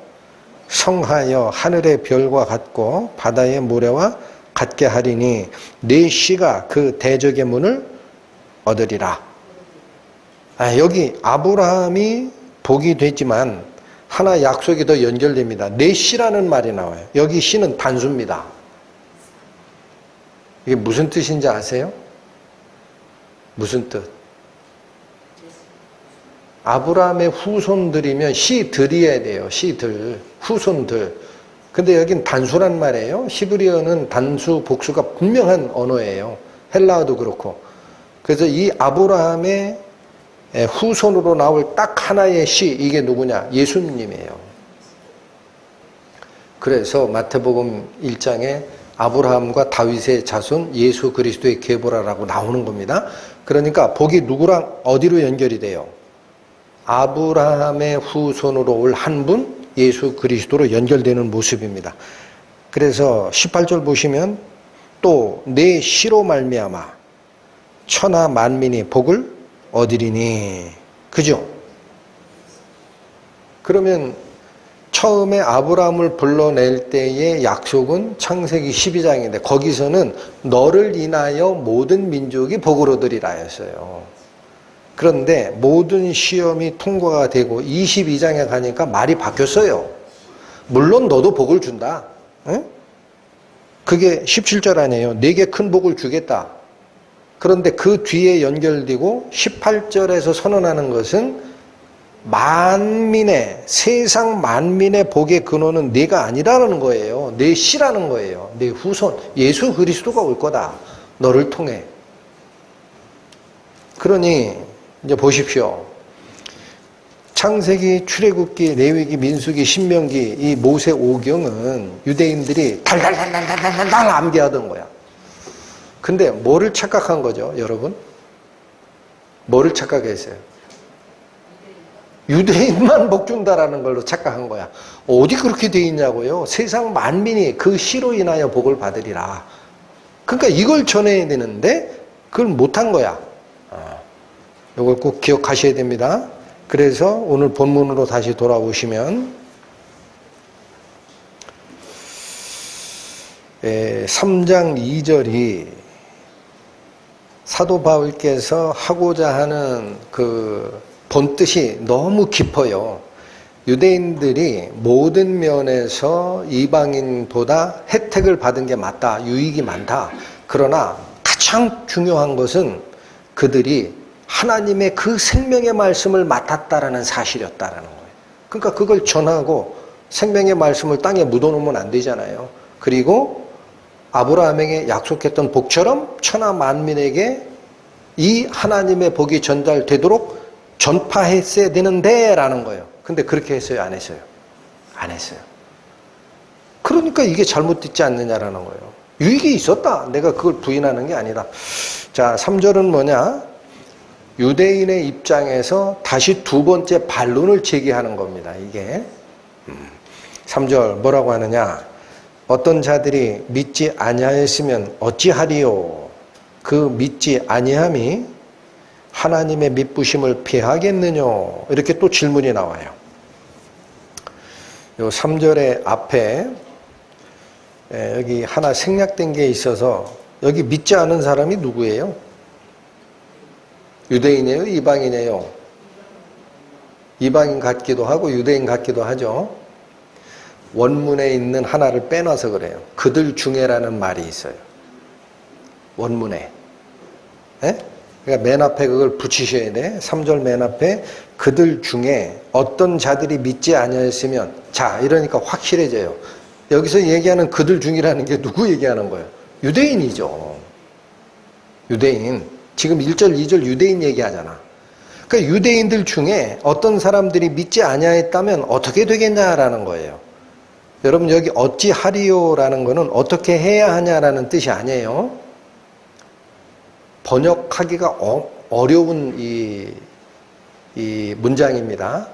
[SPEAKER 1] 성하여 하늘의 별과 같고 바다의 모래와 같게 하리니 내 씨가 그 대적의 문을 얻으리라. 여기 아브라함이 복이 되지만 하나 약속이 더 연결됩니다. 내 씨라는 말이 나와요. 여기 씨는 단수입니다. 이게 무슨 뜻인지 아세요? 무슨 뜻? 아브라함의 후손들이면 씨들이어야 돼요. 씨들, 후손들. 근데 여긴 단수란 말이에요. 히브리어는 단수, 복수가 분명한 언어예요. 헬라어도 그렇고. 그래서 이 아브라함의 후손으로 나올 딱 하나의 씨, 이게 누구냐? 예수님이에요. 그래서 마태복음 1장에 아브라함과 다윗의 자손 예수 그리스도의 계보라라고 나오는 겁니다. 그러니까 복이 누구랑 어디로 연결이 돼요? 아브라함의 후손으로 올 한 분, 예수 그리스도로 연결되는 모습입니다. 그래서 18절 보시면 또 내 씨로 말미암아 천하 만민이 복을 얻으리니. 그죠? 그러면 처음에 아브라함을 불러낼 때의 약속은 창세기 12장인데 거기서는 너를 인하여 모든 민족이 복을 얻으리라 했어요. 그런데 모든 시험이 통과가 되고 22장에 가니까 말이 바뀌었어요. 물론 너도 복을 준다. 응? 그게 17절 아니에요. 내게 큰 복을 주겠다. 그런데 그 뒤에 연결되고 18절에서 선언하는 것은 만민의, 세상 만민의 복의 근원은 내가 아니라는 거예요. 내 씨라는 거예요. 내 후손, 예수 그리스도가 올 거다. 너를 통해. 그러니 이제 보십시오. 창세기, 출애굽기, 레위기, 민수기, 신명기 이 모세 오경은 유대인들이 달달달달달달 암기하던 거야. 근데 뭐를 착각한 거죠, 여러분? 뭐를 착각했어요? 유대인만 복 준다라는 걸로 착각한 거야. 어디 그렇게 돼 있냐고요? 세상 만민이 그 씨로 인하여 복을 받으리라. 그러니까 이걸 전해야 되는데 그걸 못한 거야. 이걸 꼭 기억하셔야 됩니다. 그래서 오늘 본문으로 다시 돌아오시면 3장 2절이 사도 바울께서 하고자 하는 그 본뜻이 너무 깊어요. 유대인들이 모든 면에서 이방인보다 혜택을 받은 게 맞다. 유익이 많다. 그러나 가장 중요한 것은 그들이 하나님의 그 생명의 말씀을 맡았다라는 사실이었다라는 거예요. 그러니까 그걸 전하고 생명의 말씀을 땅에 묻어놓으면 안 되잖아요. 그리고 아브라함에게 약속했던 복처럼 천하 만민에게 이 하나님의 복이 전달되도록 전파했어야 되는데 라는 거예요. 근데 그렇게 했어요? 안 했어요? 안 했어요. 그러니까 이게 잘못됐지 않느냐라는 거예요. 유익이 있었다. 내가 그걸 부인하는 게 아니다. 자, 3절은 뭐냐? 유대인의 입장에서 다시 두 번째 반론을 제기하는 겁니다. 이게 3절 뭐라고 하느냐? 어떤 자들이 믿지 아니하였으면 어찌하리요? 그 믿지 아니함이 하나님의 믿부심을 피하겠느냐? 이렇게 또 질문이 나와요. 요 3절의 앞에 여기 하나 생략된 게 있어서 여기 믿지 않은 사람이 누구예요? 유대인이에요? 이방인이에요? 이방인 같기도 하고 유대인 같기도 하죠. 원문에 있는 하나를 빼놔서 그래요. 그들 중에라는 말이 있어요. 원문에. 에? 그러니까 맨 앞에 그걸 붙이셔야 돼. 3절 맨 앞에 그들 중에 어떤 자들이 믿지 아니하였으면, 자 이러니까 확실해져요. 여기서 얘기하는 그들 중이라는 게 누구 얘기하는 거예요? 유대인이죠. 유대인. 지금 1절 2절 유대인 얘기하잖아. 그러니까 유대인들 중에 어떤 사람들이 믿지 아니하였다면 어떻게 되겠냐라는 거예요. 여러분 여기 어찌하리요라는 거는 어떻게 해야 하냐라는 뜻이 아니에요. 번역하기가 어려운 이 문장입니다.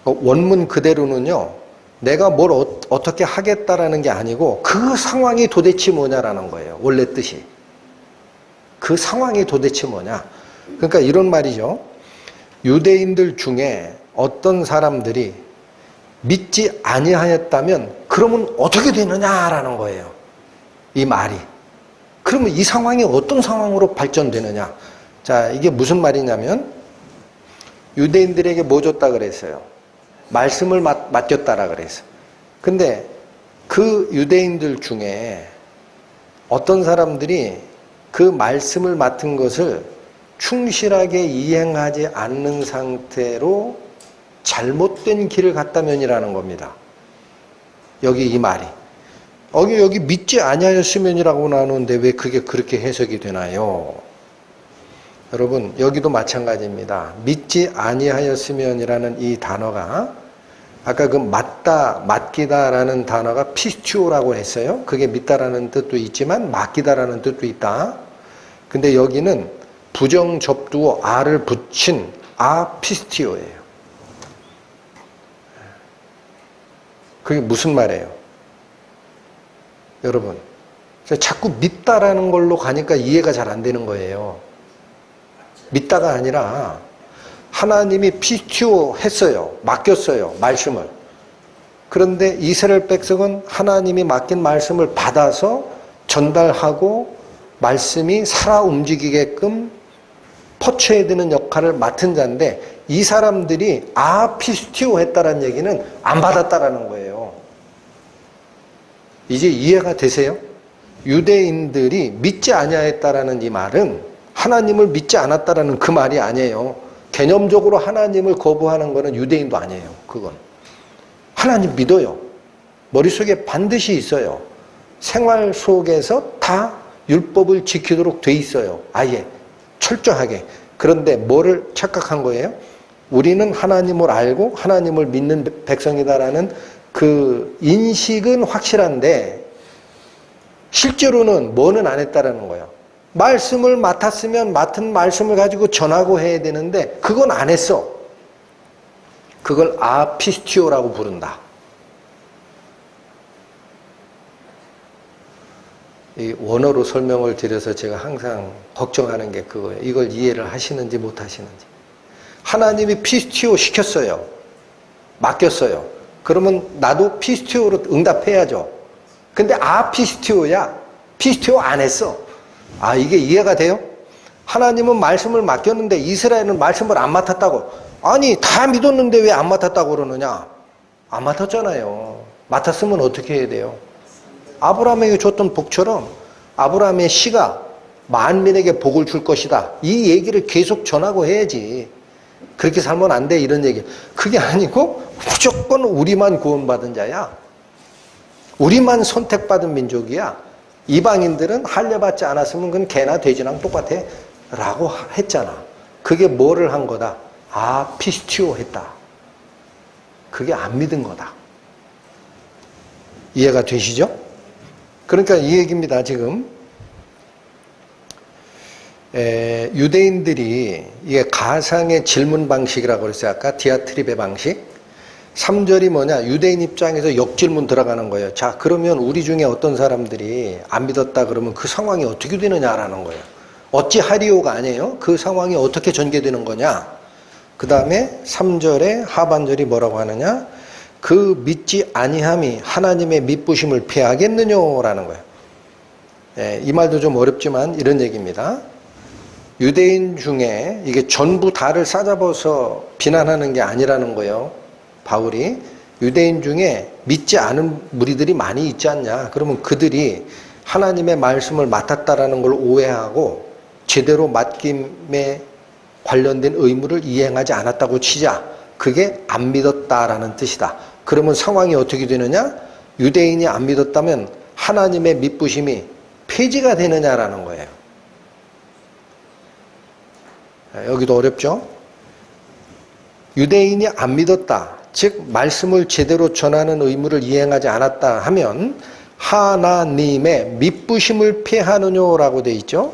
[SPEAKER 1] 원문 그대로는요. 내가 뭘 어떻게 하겠다라는 게 아니고 그 상황이 도대체 뭐냐라는 거예요. 원래 뜻이. 그 상황이 도대체 뭐냐. 그러니까 이런 말이죠. 유대인들 중에 어떤 사람들이 믿지 아니하였다면 그러면 어떻게 되느냐라는 거예요. 이 말이. 그러면 이 상황이 어떤 상황으로 발전되느냐. 자, 이게 무슨 말이냐면 유대인들에게 뭐 줬다 그랬어요? 말씀을 맡겼다라 그랬어요. 근데 그 유대인들 중에 어떤 사람들이 그 말씀을 맡은 것을 충실하게 이행하지 않는 상태로 잘못된 길을 갔다면이라는 겁니다. 여기 이 말이. 여기 믿지 아니하였으면이라고 나오는데 왜 그게 그렇게 해석이 되나요? 여러분 여기도 마찬가지입니다. 믿지 아니하였으면이라는 이 단어가 아까 그 맞다, 맡기다라는 단어가 피스티오라고 했어요. 그게 믿다라는 뜻도 있지만 맡기다라는 뜻도 있다. 근데 여기는 부정 접두어 아를 붙인 아피스티오예요. 그게 무슨 말이에요? 여러분, 자꾸 믿다라는 걸로 가니까 이해가 잘 안 되는 거예요. 믿다가 아니라 하나님이 피스티오 했어요. 맡겼어요. 말씀을. 그런데 이스라엘 백성은 하나님이 맡긴 말씀을 받아서 전달하고 말씀이 살아 움직이게끔 퍼쳐야 되는 역할을 맡은 자인데 이 사람들이 피스티오 했다는 얘기는 안 받았다라는 거예요. 이제 이해가 되세요? 유대인들이 믿지 아니하였다라는 이 말은 하나님을 믿지 않았다라는 그 말이 아니에요. 개념적으로 하나님을 거부하는 거는 유대인도 아니에요. 그건. 하나님 믿어요. 머릿속에 반드시 있어요. 생활 속에서 다 율법을 지키도록 돼 있어요. 아예 철저하게. 그런데 뭐를 착각한 거예요? 우리는 하나님을 알고 하나님을 믿는 백성이다라는 그 인식은 확실한데 실제로는 뭐는 안 했다라는 거예요. 말씀을 맡았으면 맡은 말씀을 가지고 전하고 해야 되는데 그건 안 했어. 그걸 아피스티오라고 부른다. 이 원어로 설명을 드려서 제가 항상 걱정하는 게 그거예요. 이걸 이해를 하시는지 못 하시는지. 하나님이 피스티오 시켰어요. 맡겼어요. 그러면 나도 피스티오로 응답해야죠. 근데 피스티오야. 피스티오 안 했어. 이게 이해가 돼요? 하나님은 말씀을 맡겼는데 이스라엘은 말씀을 안 맡았다고. 아니 다 믿었는데 왜 안 맡았다고 그러느냐? 안 맡았잖아요. 맡았으면 어떻게 해야 돼요? 아브라함에게 줬던 복처럼 아브라함의 씨가 만민에게 복을 줄 것이다. 이 얘기를 계속 전하고 해야지. 그렇게 살면 안 돼 이런 얘기. 그게 아니고 무조건 우리만 구원받은 자야. 우리만 선택받은 민족이야. 이방인들은 할례받지 않았으면 그건 개나 돼지랑 똑같아. 라고 했잖아. 그게 뭐를 한 거다? 피스티오 했다. 그게 안 믿은 거다. 이해가 되시죠? 그러니까 이 얘기입니다, 지금. 유대인들이 이게 가상의 질문 방식이라고 그랬어요. 아까 디아트립의 방식. 3절이 뭐냐? 유대인 입장에서 역질문 들어가는 거예요. 자, 그러면 우리 중에 어떤 사람들이 안 믿었다 그러면 그 상황이 어떻게 되느냐라는 거예요. 어찌하리오가 아니에요. 그 상황이 어떻게 전개되는 거냐? 그 다음에 3절의 하반절이 뭐라고 하느냐? 그 믿지 아니함이 하나님의 믿부심을 피하겠느냐라는 거예요. 이 말도 좀 어렵지만 이런 얘기입니다. 유대인 중에 이게 전부 다를 싸잡아서 비난하는 게 아니라는 거예요. 바울이 유대인 중에 믿지 않은 무리들이 많이 있지 않냐. 그러면 그들이 하나님의 말씀을 맡았다라는 걸 오해하고 제대로 맡김에 관련된 의무를 이행하지 않았다고 치자. 그게 안 믿었다라는 뜻이다. 그러면 상황이 어떻게 되느냐? 유대인이 안 믿었다면 하나님의 믿부심이 폐지가 되느냐라는 거예요. 여기도 어렵죠? 유대인이 안 믿었다. 즉 말씀을 제대로 전하는 의무를 이행하지 않았다 하면 하나님의 믿부심을 피하느냐라고 돼 있죠.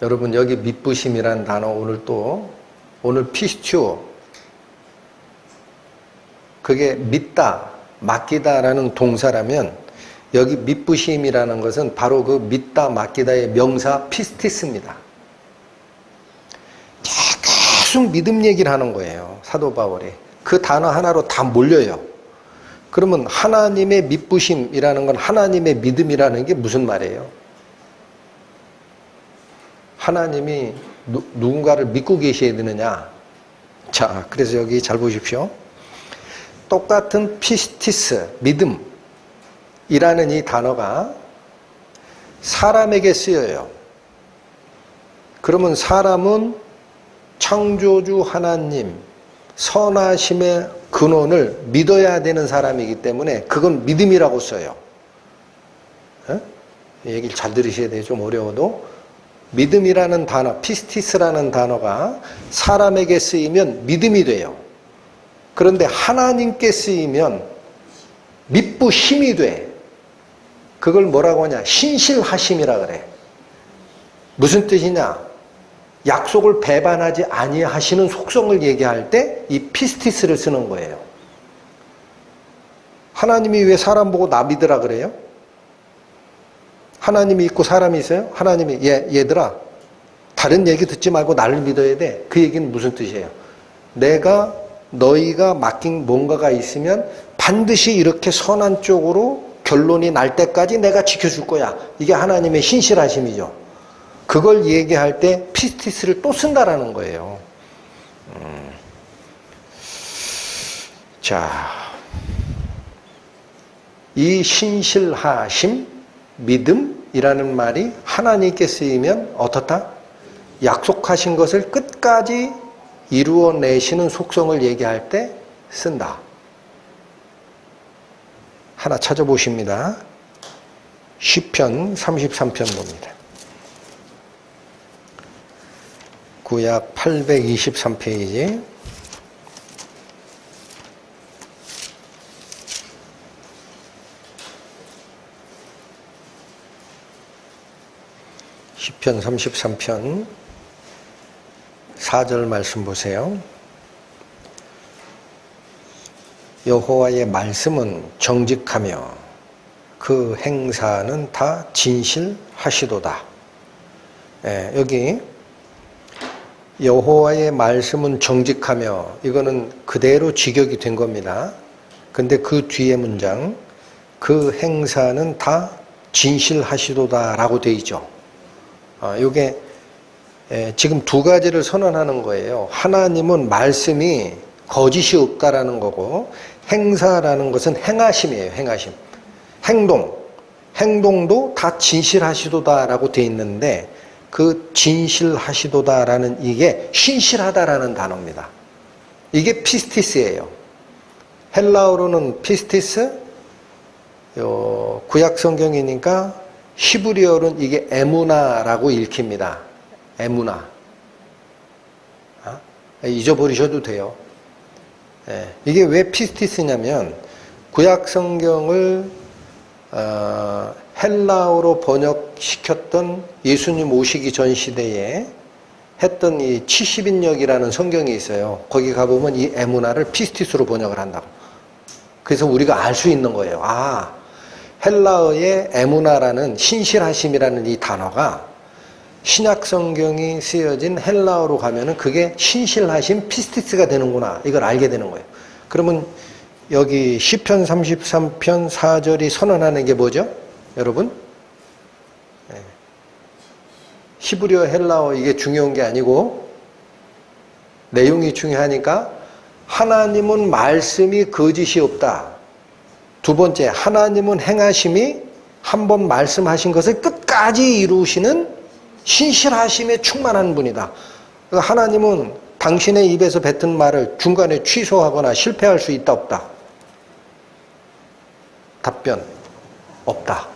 [SPEAKER 1] 여러분 여기 믿부심이라는 단어 오늘 피스티오 그게 믿다, 맡기다라는 동사라면 여기 믿부심이라는 것은 바로 그 믿다, 맡기다의 명사 피스티스입니다. 계속 믿음 얘기를 하는 거예요. 사도 바울이. 그 단어 하나로 다 몰려요. 그러면 하나님의 믿부심이라는 건 하나님의 믿음이라는 게 무슨 말이에요? 하나님이 누군가를 믿고 계셔야 되느냐? 자, 그래서 여기 잘 보십시오. 똑같은 피스티스, 믿음이라는 이 단어가 사람에게 쓰여요. 그러면 사람은 창조주 하나님, 선하심의 근원을 믿어야 되는 사람이기 때문에 그건 믿음이라고 써요. 이 얘기를 잘 들으셔야 돼요. 좀 어려워도. 믿음이라는 단어, 피스티스라는 단어가 사람에게 쓰이면 믿음이 돼요. 그런데 하나님께 쓰이면 믿부심이 돼. 그걸 뭐라고 하냐? 신실하심이라 그래. 무슨 뜻이냐? 약속을 배반하지 아니하시는 속성을 얘기할 때 이 피스티스를 쓰는 거예요. 하나님이 왜 사람 보고 나 믿으라 그래요? 하나님이 있고 사람이 있어요? 하나님이 얘들아 다른 얘기 듣지 말고 나를 믿어야 돼. 그 얘기는 무슨 뜻이에요? 너희가 맡긴 뭔가가 있으면 반드시 이렇게 선한 쪽으로 결론이 날 때까지 내가 지켜줄 거야. 이게 하나님의 신실하심이죠. 그걸 얘기할 때 피스티스를 또 쓴다라는 거예요. 자, 이 신실하심, 믿음이라는 말이 하나님께 쓰이면 어떻다? 약속하신 것을 끝까지 이루어내시는 속성을 얘기할 때 쓴다. 하나 찾아보십니다. 시편 33편 봅니다. 구약 823페이지. 시편 33편 4절 말씀 보세요. 여호와의 말씀은 정직하며 그 행사는 다 진실하시도다. 여기 여호와의 말씀은 정직하며 이거는 그대로 직역이 된 겁니다. 근데 그 뒤에 문장 그 행사는 다 진실하시도다 라고 되어 있죠. 이게 지금 두 가지를 선언하는 거예요. 하나님은 말씀이 거짓이 없다라는 거고 행사라는 것은 행하심이에요. 행하심. 행동도 다 진실하시도다라고 되어 있는데 그 진실하시도다라는 이게 신실하다라는 단어입니다. 이게 피스티스예요. 헬라어로는 피스티스, 구약 성경이니까 히브리어로는 이게 에무나라고 읽힙니다. 에무나. 잊어버리셔도 돼요. 이게 왜 피스티스냐면 구약 성경을 헬라어로 번역시켰던 예수님 오시기 전 시대에 했던 이 70인역이라는 성경이 있어요. 거기 가보면 이 에무나를 피스티스로 번역을 한다고. 그래서 우리가 알 수 있는 거예요. 헬라어의 에무나라는 신실하심이라는 이 단어가 신약 성경이 쓰여진 헬라어로 가면은 그게 신실하심 피스티스가 되는구나. 이걸 알게 되는 거예요. 그러면 여기 시편 33편 4절이 선언하는 게 뭐죠? 여러분? 히브리어 헬라어 이게 중요한 게 아니고 내용이 중요하니까 하나님은 말씀이 거짓이 없다. 두 번째, 하나님은 행하심이 한 번 말씀하신 것을 끝까지 이루시는 신실하심에 충만한 분이다. 그러니까 하나님은 당신의 입에서 뱉은 말을 중간에 취소하거나 실패할 수 있다 없다? 답변, 없다.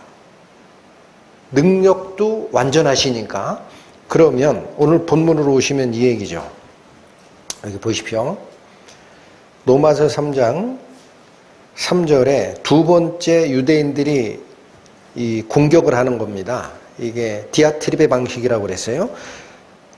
[SPEAKER 1] 능력도 완전하시니까. 그러면 오늘 본문으로 오시면 이 얘기죠. 여기 보십시오. 로마서 3장 3절에 두 번째 유대인들이 이 공격을 하는 겁니다. 이게 디아트립의 방식이라고 그랬어요.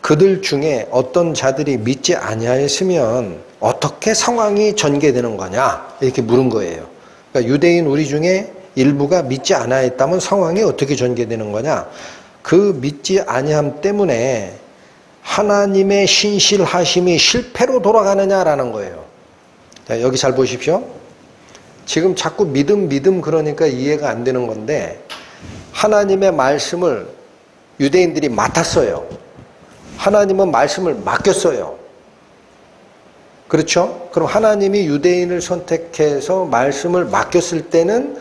[SPEAKER 1] 그들 중에 어떤 자들이 믿지 아니하였으면 어떻게 상황이 전개되는 거냐 이렇게 물은 거예요. 그러니까 유대인 우리 중에 일부가 믿지 아니하였다면 상황이 어떻게 전개되는 거냐. 그 믿지 아니함 때문에 하나님의 신실하심이 실패로 돌아가느냐라는 거예요. 자, 여기 잘 보십시오. 지금 자꾸 믿음 그러니까 이해가 안 되는 건데 하나님의 말씀을 유대인들이 맡았어요. 하나님은 말씀을 맡겼어요. 그렇죠? 그럼 하나님이 유대인을 선택해서 말씀을 맡겼을 때는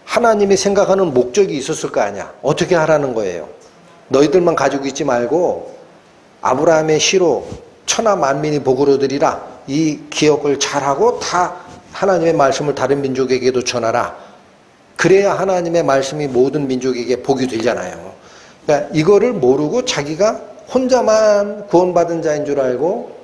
[SPEAKER 1] 하나님이 생각하는 목적이 있었을 거 아니야. 어떻게 하라는 거예요? 너희들만 가지고 있지 말고 아브라함의 씨로 천하 만민이 복을 얻으리라. 이 기억을 잘하고 다 하나님의 말씀을 다른 민족에게도 전하라. 그래야 하나님의 말씀이 모든 민족에게 복이 되잖아요. 그러니까 이거를 모르고 자기가 혼자만 구원받은 자인 줄 알고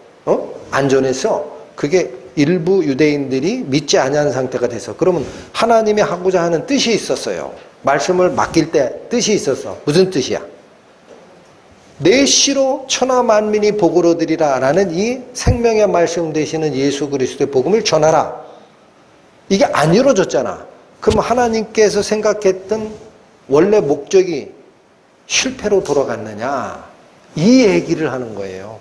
[SPEAKER 1] 안전해서 그게 일부 유대인들이 믿지 아니하는 상태가 돼서 그러면 하나님이 하고자 하는 뜻이 있었어요. 말씀을 맡길 때 뜻이 있었어. 무슨 뜻이야? 내 씨로 천하 만민이 복을 얻으리라 라는 이 생명의 말씀 되시는 예수 그리스도의 복음을 전하라. 이게 안 이루어졌잖아. 그럼 하나님께서 생각했던 원래 목적이 실패로 돌아갔느냐? 이 얘기를 하는 거예요.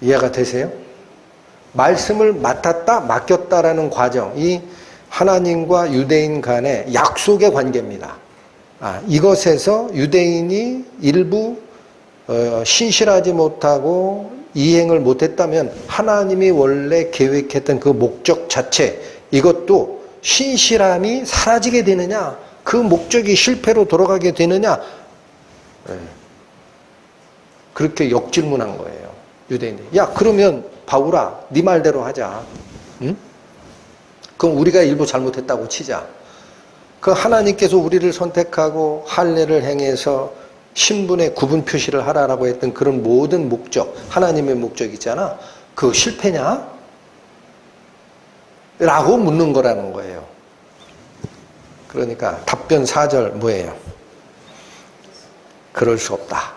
[SPEAKER 1] 이해가 되세요? 말씀을 맡았다, 맡겼다라는 과정, 이 하나님과 유대인 간의 약속의 관계입니다. 이것에서 유대인이 일부 신실하지 못하고 이행을 못했다면 하나님이 원래 계획했던 그 목적 자체, 이것도 신실함이 사라지게 되느냐, 그 목적이 실패로 돌아가게 되느냐, 그렇게 역질문한 거예요. 유대인들이. 야, 그러면 바울아, 네 말대로 하자. 응? 그럼 우리가 일부 잘못했다고 치자. 그 하나님께서 우리를 선택하고 할례를 행해서 신분의 구분 표시를 하라라고 했던 그런 모든 목적, 하나님의 목적 있잖아. 그거 실패냐? 라고 묻는 거라는 거예요. 그러니까 답변 4절 뭐예요? 그럴 수 없다.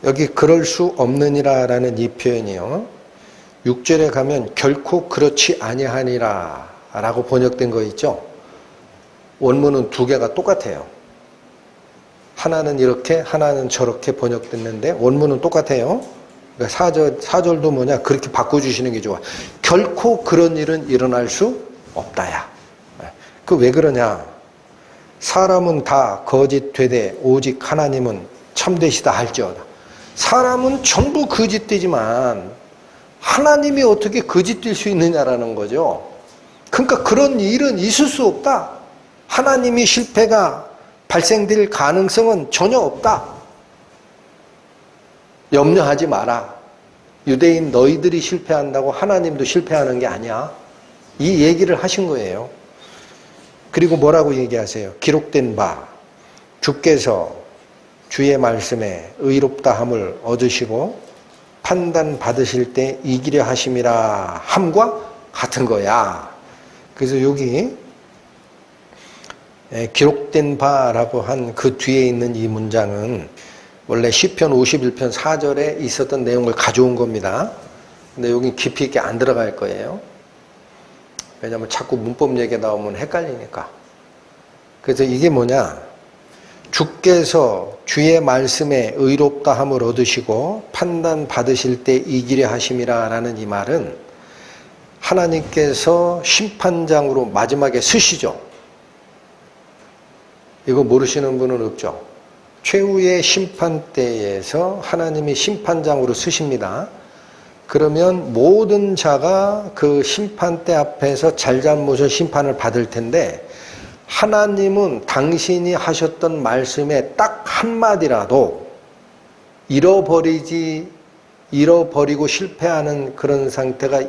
[SPEAKER 1] 여기 그럴 수 없느니라 라는 이 표현이요. 6절에 가면 결코 그렇지 아니하니라 라고 번역된 거 있죠. 원문은 두 개가 똑같아요. 하나는 이렇게 하나는 저렇게 번역됐는데 원문은 똑같아요. 그러니까 4절도 뭐냐, 그렇게 바꿔주시는 게 좋아. 결코 그런 일은 일어날 수 없다야. 그 왜 그러냐. 사람은 다 거짓 되되 오직 하나님은 참되시다 할지어다. 사람은 전부 거짓되지만 하나님이 어떻게 거짓될 수 있느냐라는 거죠. 그러니까 그런 일은 있을 수 없다. 하나님이 실패가 발생될 가능성은 전혀 없다. 염려하지 마라. 유대인 너희들이 실패한다고 하나님도 실패하는 게 아니야. 이 얘기를 하신 거예요. 그리고 뭐라고 얘기하세요? 기록된 바 주께서 주의 말씀에 의롭다함을 얻으시고 판단 받으실 때 이기려 하심이라 함과 같은 거야. 그래서 여기 기록된 바라고 한 그 뒤에 있는 이 문장은 원래 시편 51편 4절에 있었던 내용을 가져온 겁니다. 근데 여기 깊이 있게 안 들어갈 거예요. 왜냐하면 자꾸 문법 얘기 나오면 헷갈리니까. 그래서 이게 뭐냐? 주께서 주의 말씀에 의롭다함을 얻으시고 판단 받으실 때 이기려 하심이라 라는 이 말은 하나님께서 심판장으로 마지막에 서시죠. 이거 모르시는 분은 없죠. 최후의 심판 때에서 하나님이 심판장으로 서십니다. 그러면 모든 자가 그 심판대 앞에서 잘잘못을 심판을 받을 텐데 하나님은 당신이 하셨던 말씀에 딱 한마디라도 잃어버리고 실패하는 그런 상태가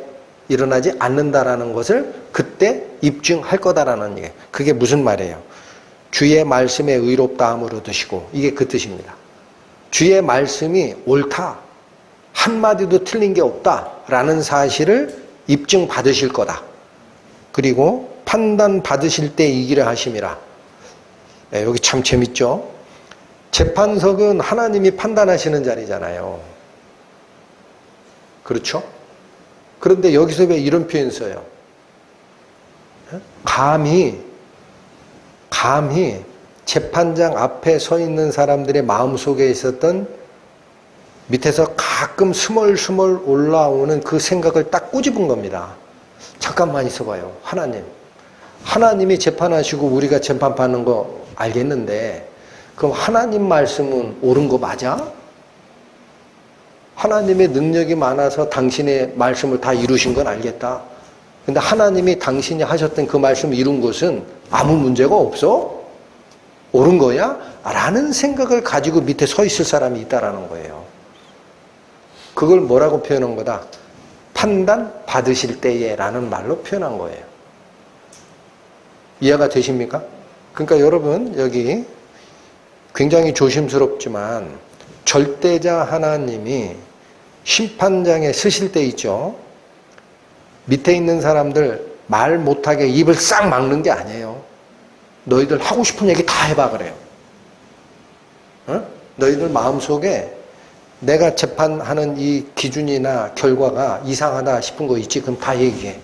[SPEAKER 1] 일어나지 않는다라는 것을 그때 입증할 거다라는 얘기예요. 그게 무슨 말이에요? 주의 말씀에 의롭다함을 얻으시고, 이게 그 뜻입니다. 주의 말씀이 옳다, 한마디도 틀린 게 없다라는 사실을 입증받으실 거다. 그리고 판단 받으실 때 이기려 하심이라. 여기 참 재밌죠? 재판석은 하나님이 판단하시는 자리잖아요. 그렇죠? 그런데 여기서 왜 이런 표현 써요? 감히 재판장 앞에 서 있는 사람들의 마음속에 있었던 밑에서 가끔 스멀스멀 올라오는 그 생각을 딱 꼬집은 겁니다. 잠깐만 있어봐요. 하나님이 재판하시고 우리가 재판받는 거 알겠는데 그럼 하나님 말씀은 옳은 거 맞아? 하나님의 능력이 많아서 당신의 말씀을 다 이루신 건 알겠다. 근데 하나님이 당신이 하셨던 그 말씀을 이룬 것은 아무 문제가 없어? 옳은 거야? 라는 생각을 가지고 밑에 서 있을 사람이 있다라는 거예요. 그걸 뭐라고 표현한 거다? 판단 받으실 때에 라는 말로 표현한 거예요. 이해가 되십니까? 그러니까 여러분 여기 굉장히 조심스럽지만 절대자 하나님이 심판장에 서실 때 있죠. 밑에 있는 사람들 말 못하게 입을 싹 막는 게 아니에요. 너희들 하고 싶은 얘기 다 해봐 그래요. 어? 너희들 마음속에 내가 재판하는 이 기준이나 결과가 이상하다 싶은 거 있지? 그럼 다 얘기해.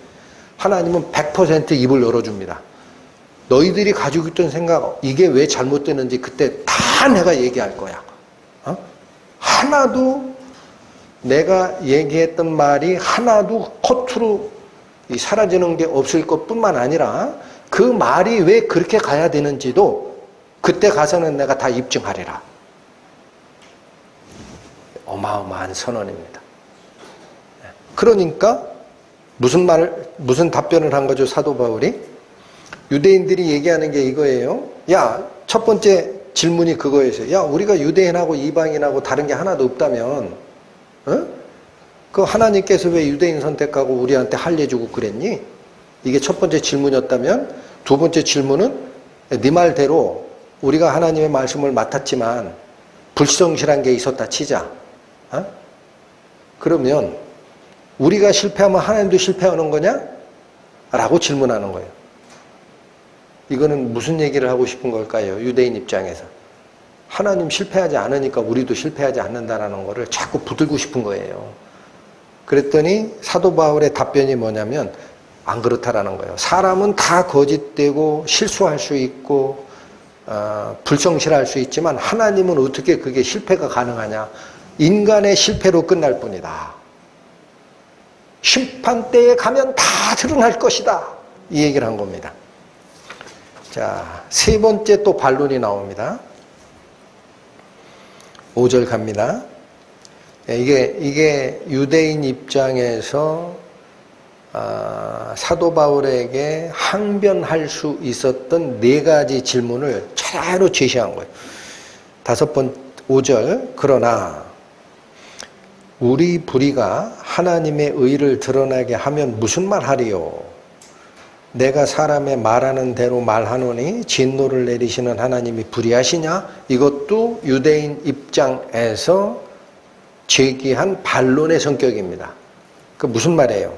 [SPEAKER 1] 하나님은 100% 입을 열어줍니다. 너희들이 가지고 있던 생각, 이게 왜 잘못되는지 그때 다 내가 얘기할 거야. 어? 하나도 내가 얘기했던 말이 하나도 허투루 사라지는 게 없을 것뿐만 아니라 그 말이 왜 그렇게 가야 되는지도 그때 가서는 내가 다 입증하리라. 어마어마한 선언입니다. 그러니까 무슨 답변을 한 거죠, 사도 바울이? 유대인들이 얘기하는 게 이거예요. 야, 첫 번째 질문이 그거였어요. 야, 우리가 유대인하고 이방인하고 다른 게 하나도 없다면, 어? 그 하나님께서 왜 유대인 선택하고 우리한테 할례주고 그랬니? 이게 첫 번째 질문이었다면, 두 번째 질문은 네 말대로 우리가 하나님의 말씀을 맡았지만 불성실한 게 있었다 치자. 어? 그러면 우리가 실패하면 하나님도 실패하는 거냐? 라고 질문하는 거예요. 이거는 무슨 얘기를 하고 싶은 걸까요? 유대인 입장에서. 하나님 실패하지 않으니까 우리도 실패하지 않는다라는 거를 자꾸 붙들고 싶은 거예요. 그랬더니 사도 바울의 답변이 뭐냐면 안 그렇다라는 거예요. 사람은 다 거짓되고 실수할 수 있고 불성실할 수 있지만 하나님은 어떻게 그게 실패가 가능하냐? 인간의 실패로 끝날 뿐이다. 심판대에 가면 다 드러날 것이다. 이 얘기를 한 겁니다. 자, 세 번째 또 반론이 나옵니다. 5절 갑니다. 이게 유대인 입장에서 사도 바울에게 항변할 수 있었던 네 가지 질문을 차례로 제시한 거예요. 5절. 그러나 우리 불의가 하나님의 의를 드러나게 하면 무슨 말 하리요? 내가 사람의 말하는 대로 말하노니 진노를 내리시는 하나님이 불의하시냐? 이것도 유대인 입장에서 제기한 반론의 성격입니다. 그 무슨 말이에요?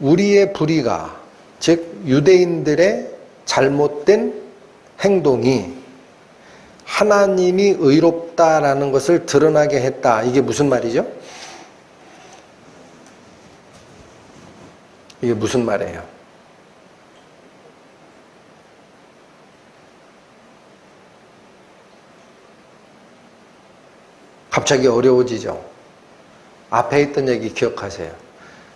[SPEAKER 1] 우리의 불의가, 즉 유대인들의 잘못된 행동이 하나님이 의롭다라는 것을 드러나게 했다. 이게 무슨 말이죠? 이게 무슨 말이에요? 갑자기 어려워지죠. 앞에 있던 얘기 기억하세요.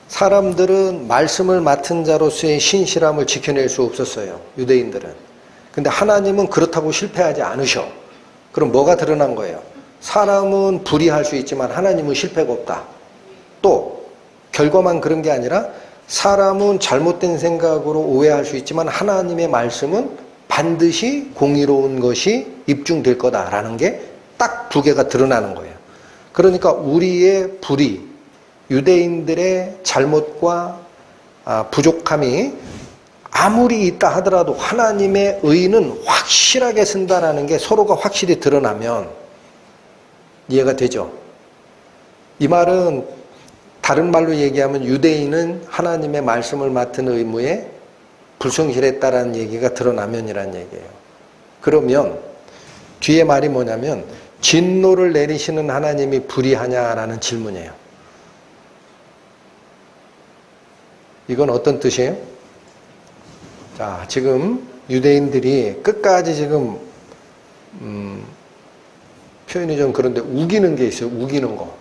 [SPEAKER 1] 사람들은 말씀을 맡은 자로서의 신실함을 지켜낼 수 없었어요. 유대인들은. 근데 하나님은 그렇다고 실패하지 않으셔. 그럼 뭐가 드러난 거예요? 사람은 불의할 수 있지만 하나님은 실패가 없다. 또 결과만 그런 게 아니라 사람은 잘못된 생각으로 오해할 수 있지만 하나님의 말씀은 반드시 공의로운 것이 입증될 거다라는 게 딱 두 개가 드러나는 거예요. 그러니까 우리의 불의, 유대인들의 잘못과 부족함이 아무리 있다 하더라도 하나님의 의는 확실하게 쓴다라는 게 서로가 확실히 드러나면 이해가 되죠. 이 말은 다른 말로 얘기하면 유대인은 하나님의 말씀을 맡은 의무에 불성실했다라는 얘기가 드러나면이라는 얘기예요. 그러면 뒤에 말이 뭐냐면 진노를 내리시는 하나님이 불의하냐라는 질문이에요. 이건 어떤 뜻이에요? 자, 지금 유대인들이 끝까지 지금 표현이 좀 그런데 우기는 게 있어요. 우기는 거.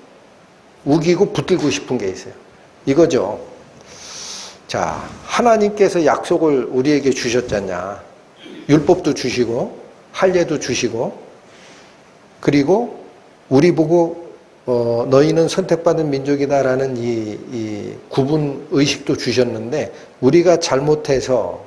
[SPEAKER 1] 우기고 붙들고 싶은 게 있어요. 이거죠. 자, 하나님께서 약속을 우리에게 주셨잖냐. 율법도 주시고 할례도 주시고 그리고 우리 보고 너희는 선택받은 민족이다라는 이 구분 의식도 주셨는데 우리가 잘못해서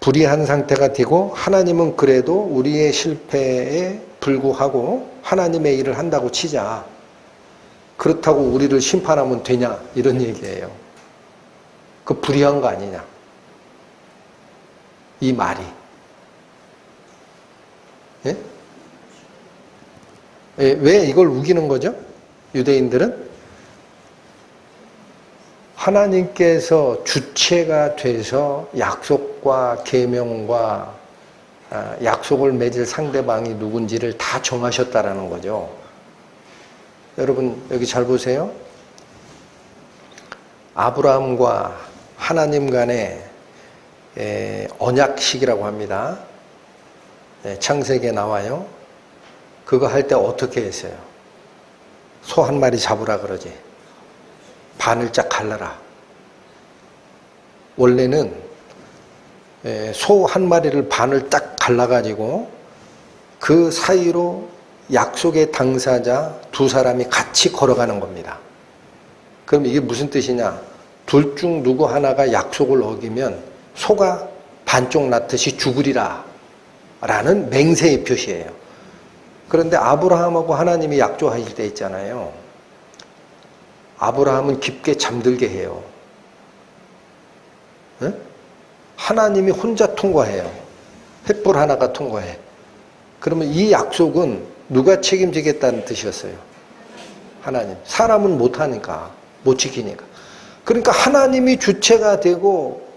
[SPEAKER 1] 불의한 상태가 되고 하나님은 그래도 우리의 실패에 불구하고 하나님의 일을 한다고 치자. 그렇다고 우리를 심판하면 되냐? 이런 얘기예요. 그 불의한 거 아니냐? 이 말이. 예? 왜 이걸 우기는 거죠? 유대인들은? 하나님께서 주체가 돼서 약속과 계명과 약속을 맺을 상대방이 누군지를 다 정하셨다라는 거죠. 여러분 여기 잘 보세요. 아브라함과 하나님 간의 언약식이라고 합니다. 창세기에 나와요. 그거 할 때 어떻게 했어요? 소 한 마리 잡으라 그러지. 반을 쫙 갈라라. 원래는 소 한 마리를 반을 딱 갈라가지고 그 사이로 약속의 당사자 두 사람이 같이 걸어가는 겁니다. 그럼 이게 무슨 뜻이냐? 둘 중 누구 하나가 약속을 어기면 소가 반쪽 낳듯이 죽으리라 라는 맹세의 표시예요. 그런데 아브라함하고 하나님이 약속하실 때 있잖아요. 아브라함은 깊게 잠들게 해요. 네? 하나님이 혼자 통과해요. 횃불 하나가 통과해. 그러면 이 약속은 누가 책임지겠다는 뜻이었어요? 하나님. 사람은 못하니까, 못 지키니까. 그러니까 하나님이 주체가 되고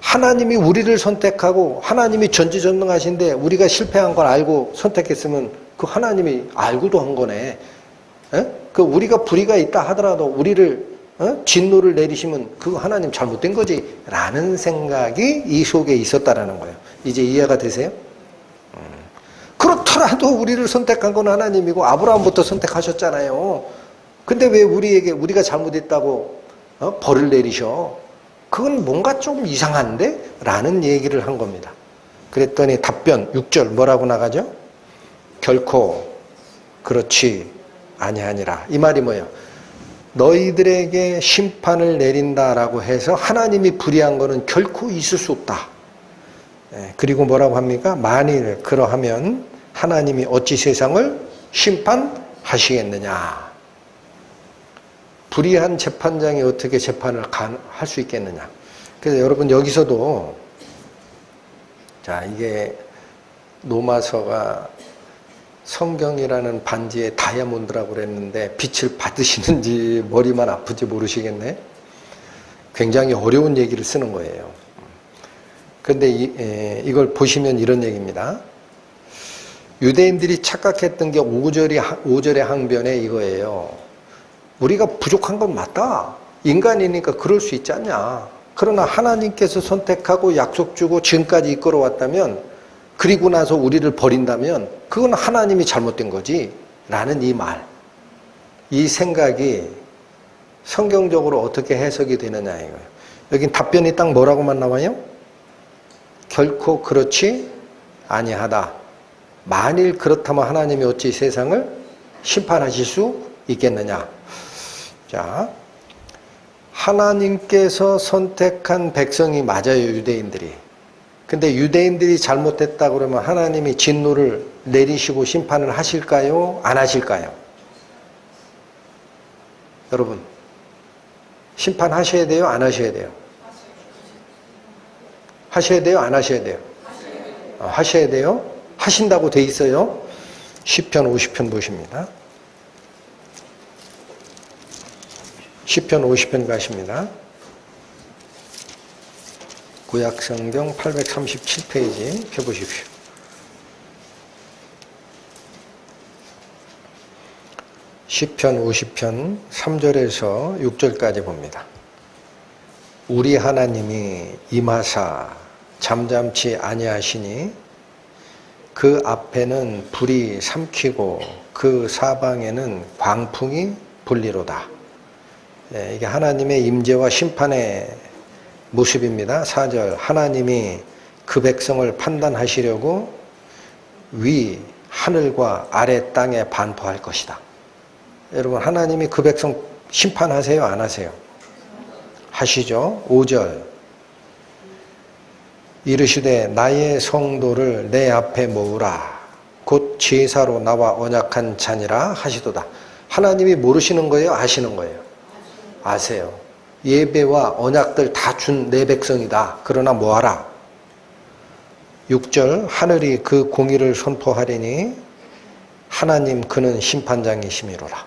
[SPEAKER 1] 하나님이 우리를 선택하고 하나님이 전지전능하신데 우리가 실패한 걸 알고 선택했으면 그 하나님이 알고도 한 거네. 그 우리가 불의가 있다 하더라도 우리를 진노를 내리시면 그 하나님 잘못된 거지 라는 생각이 이 속에 있었다라는 거예요. 이제 이해가 되세요? 그렇더라도 우리를 선택한 건 하나님이고 아브라함부터 선택하셨잖아요. 근데 왜 우리가 잘못했다고 벌을 내리셔? 그건 뭔가 좀 이상한데? 라는 얘기를 한 겁니다. 그랬더니 답변 6절 뭐라고 나가죠? 결코 그렇지 아니하니라. 이 말이 뭐예요? 너희들에게 심판을 내린다라고 해서 하나님이 불의한 거는 결코 있을 수 없다. 그리고 뭐라고 합니까? 만일 그러하면 하나님이 어찌 세상을 심판하시겠느냐. 불의한 재판장이 어떻게 재판을 할 수 있겠느냐. 그래서 여러분 여기서도 자 이게 로마서가 성경이라는 반지에 다이아몬드라고 그랬는데 빛을 받으시는지 머리만 아픈지 모르시겠네. 굉장히 어려운 얘기를 쓰는 거예요. 그런데 이걸 보시면 이런 얘기입니다. 유대인들이 착각했던 게 5절의 항변에 이거예요. 우리가 부족한 건 맞다. 인간이니까 그럴 수 있지 않냐. 그러나 하나님께서 선택하고 약속 주고 지금까지 이끌어왔다면 그리고 나서 우리를 버린다면 그건 하나님이 잘못된 거지 라는 이 말. 이 생각이 성경적으로 어떻게 해석이 되느냐 이거예요. 여긴 답변이 딱 뭐라고만 나와요? 결코 그렇지 아니하다. 만일 그렇다면 하나님이 어찌 세상을 심판하실 수 있겠느냐. 자, 하나님께서 선택한 백성이 맞아요, 유대인들이. 근데 유대인들이 잘못했다 그러면 하나님이 진노를 내리시고 심판을 하실까요? 안 하실까요? 여러분, 심판하셔야 돼요? 안 하셔야 돼요? 하셔야 돼요? 안 하셔야 돼요? 하셔야 돼요? 하신다고 돼 있어요. 시편 50편 보십니다. 시편 50편 가십니다. 구약성경 837페이지 펴보십시오. 시편 50편 3절에서 6절까지 봅니다. 우리 하나님이 임하사 잠잠치 아니하시니 그 앞에는 불이 삼키고 그 사방에는 광풍이 불리로다. 이게 하나님의 임재와 심판의 모습입니다. 4절 하나님이 그 백성을 판단하시려고 위 하늘과 아래 땅에 반포할 것이다. 여러분 하나님이 그 백성 심판하세요? 안 하세요? 하시죠. 5절 이르시되 나의 성도를 내 앞에 모으라 곧 제사로 나와 언약한 자니라 하시도다. 하나님이 모르시는 거예요? 아시는 거예요? 아세요. 예배와 언약들 다 준 내 백성이다. 그러나 뭐하라? 6절 하늘이 그 공의를 선포하리니 하나님 그는 심판장이시미로라.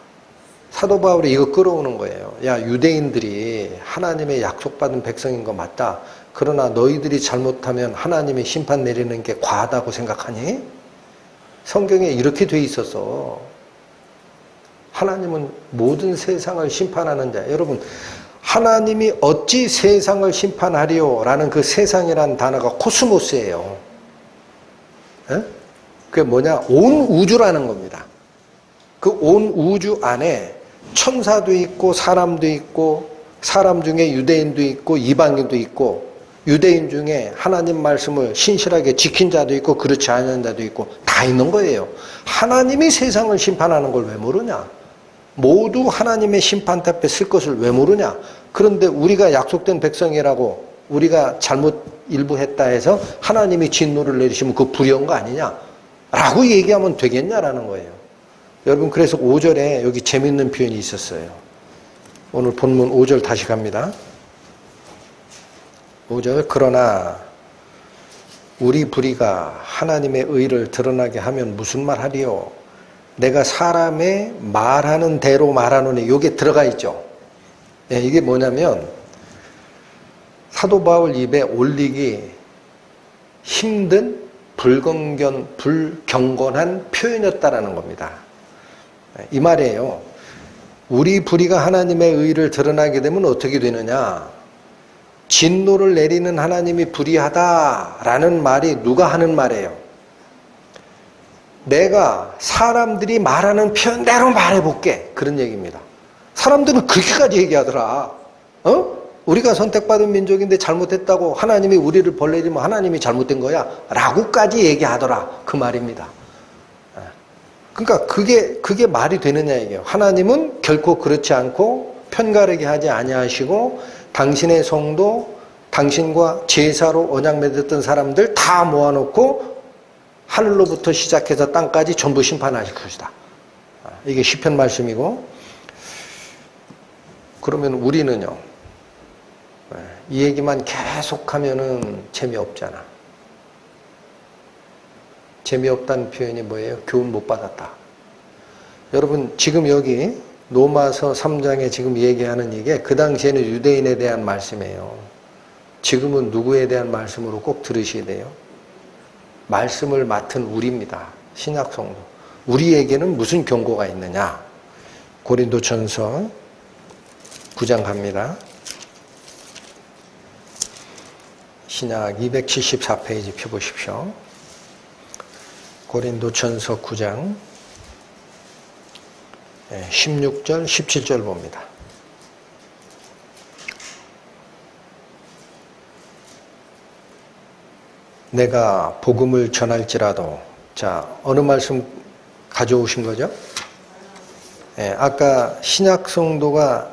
[SPEAKER 1] 사도 바울이 이거 끌어오는 거예요. 야, 유대인들이 하나님의 약속받은 백성인 거 맞다. 그러나 너희들이 잘못하면 하나님의 심판 내리는 게 과하다고 생각하니? 성경에 이렇게 돼 있어서 하나님은 모든 세상을 심판하는 자. 여러분, 하나님이 어찌 세상을 심판하리요? 라는 그 세상이라는 단어가 코스모스예요. 에? 그게 뭐냐? 온 우주라는 겁니다. 그 온 우주 안에 천사도 있고 사람도 있고 사람 중에 유대인도 있고 이방인도 있고 유대인 중에 하나님 말씀을 신실하게 지킨 자도 있고 그렇지 않은 자도 있고 다 있는 거예요. 하나님이 세상을 심판하는 걸 왜 모르냐? 모두 하나님의 심판 앞에 쓸 것을 왜 모르냐? 그런데 우리가 약속된 백성이라고 우리가 잘못 일부 했다 해서 하나님이 진노를 내리시면 그 불의한 거 아니냐? 라고 얘기하면 되겠냐라는 거예요. 여러분, 그래서 5절에 여기 재밌는 표현이 있었어요. 오늘 본문 5절 다시 갑니다. 5절, 그러나 우리 불의가 하나님의 의를 드러나게 하면 무슨 말 하리요? 내가 사람의 말하는 대로 말하노니. 이게 들어가 있죠. 네, 이게 뭐냐면 사도 바울 입에 올리기 힘든 불경건한 표현이었다라는 겁니다. 이 말이에요. 우리 불의가 하나님의 의를 드러나게 되면 어떻게 되느냐? 진노를 내리는 하나님이 불의하다라는 말이 누가 하는 말이에요? 내가 사람들이 말하는 표현대로 말해볼게. 그런 얘기입니다. 사람들은 그렇게까지 얘기하더라. 우리가 선택받은 민족인데 잘못했다고 하나님이 우리를 벌내리면 하나님이 잘못된 거야 라고까지 얘기하더라. 그 말입니다. 그러니까 그게 말이 되느냐 이게요. 하나님은 결코 그렇지 않고 편가르게 하지 아니하시고 당신의 성도, 당신과 제사로 언약 맺었던 사람들 다 모아놓고 하늘로부터 시작해서 땅까지 전부 심판하실 것이다. 이게 시편 말씀이고, 그러면 우리는요, 이 얘기만 계속하면은 재미없잖아. 재미없다는 표현이 뭐예요? 교훈 못 받았다. 여러분, 지금 여기 로마서 3장에 지금 얘기하는 이게 그 당시에는 유대인에 대한 말씀이에요. 지금은 누구에 대한 말씀으로 꼭 들으셔야 돼요? 말씀을 맡은 우리입니다. 신약 성도. 우리에게는 무슨 경고가 있느냐? 고린도전서 9장 갑니다. 신약 274페이지 펴보십시오. 고린도전서 9장 16절, 17절 봅니다. 내가 복음을 전할지라도, 자, 어느 말씀 가져오신 거죠? 아까 신약 성도가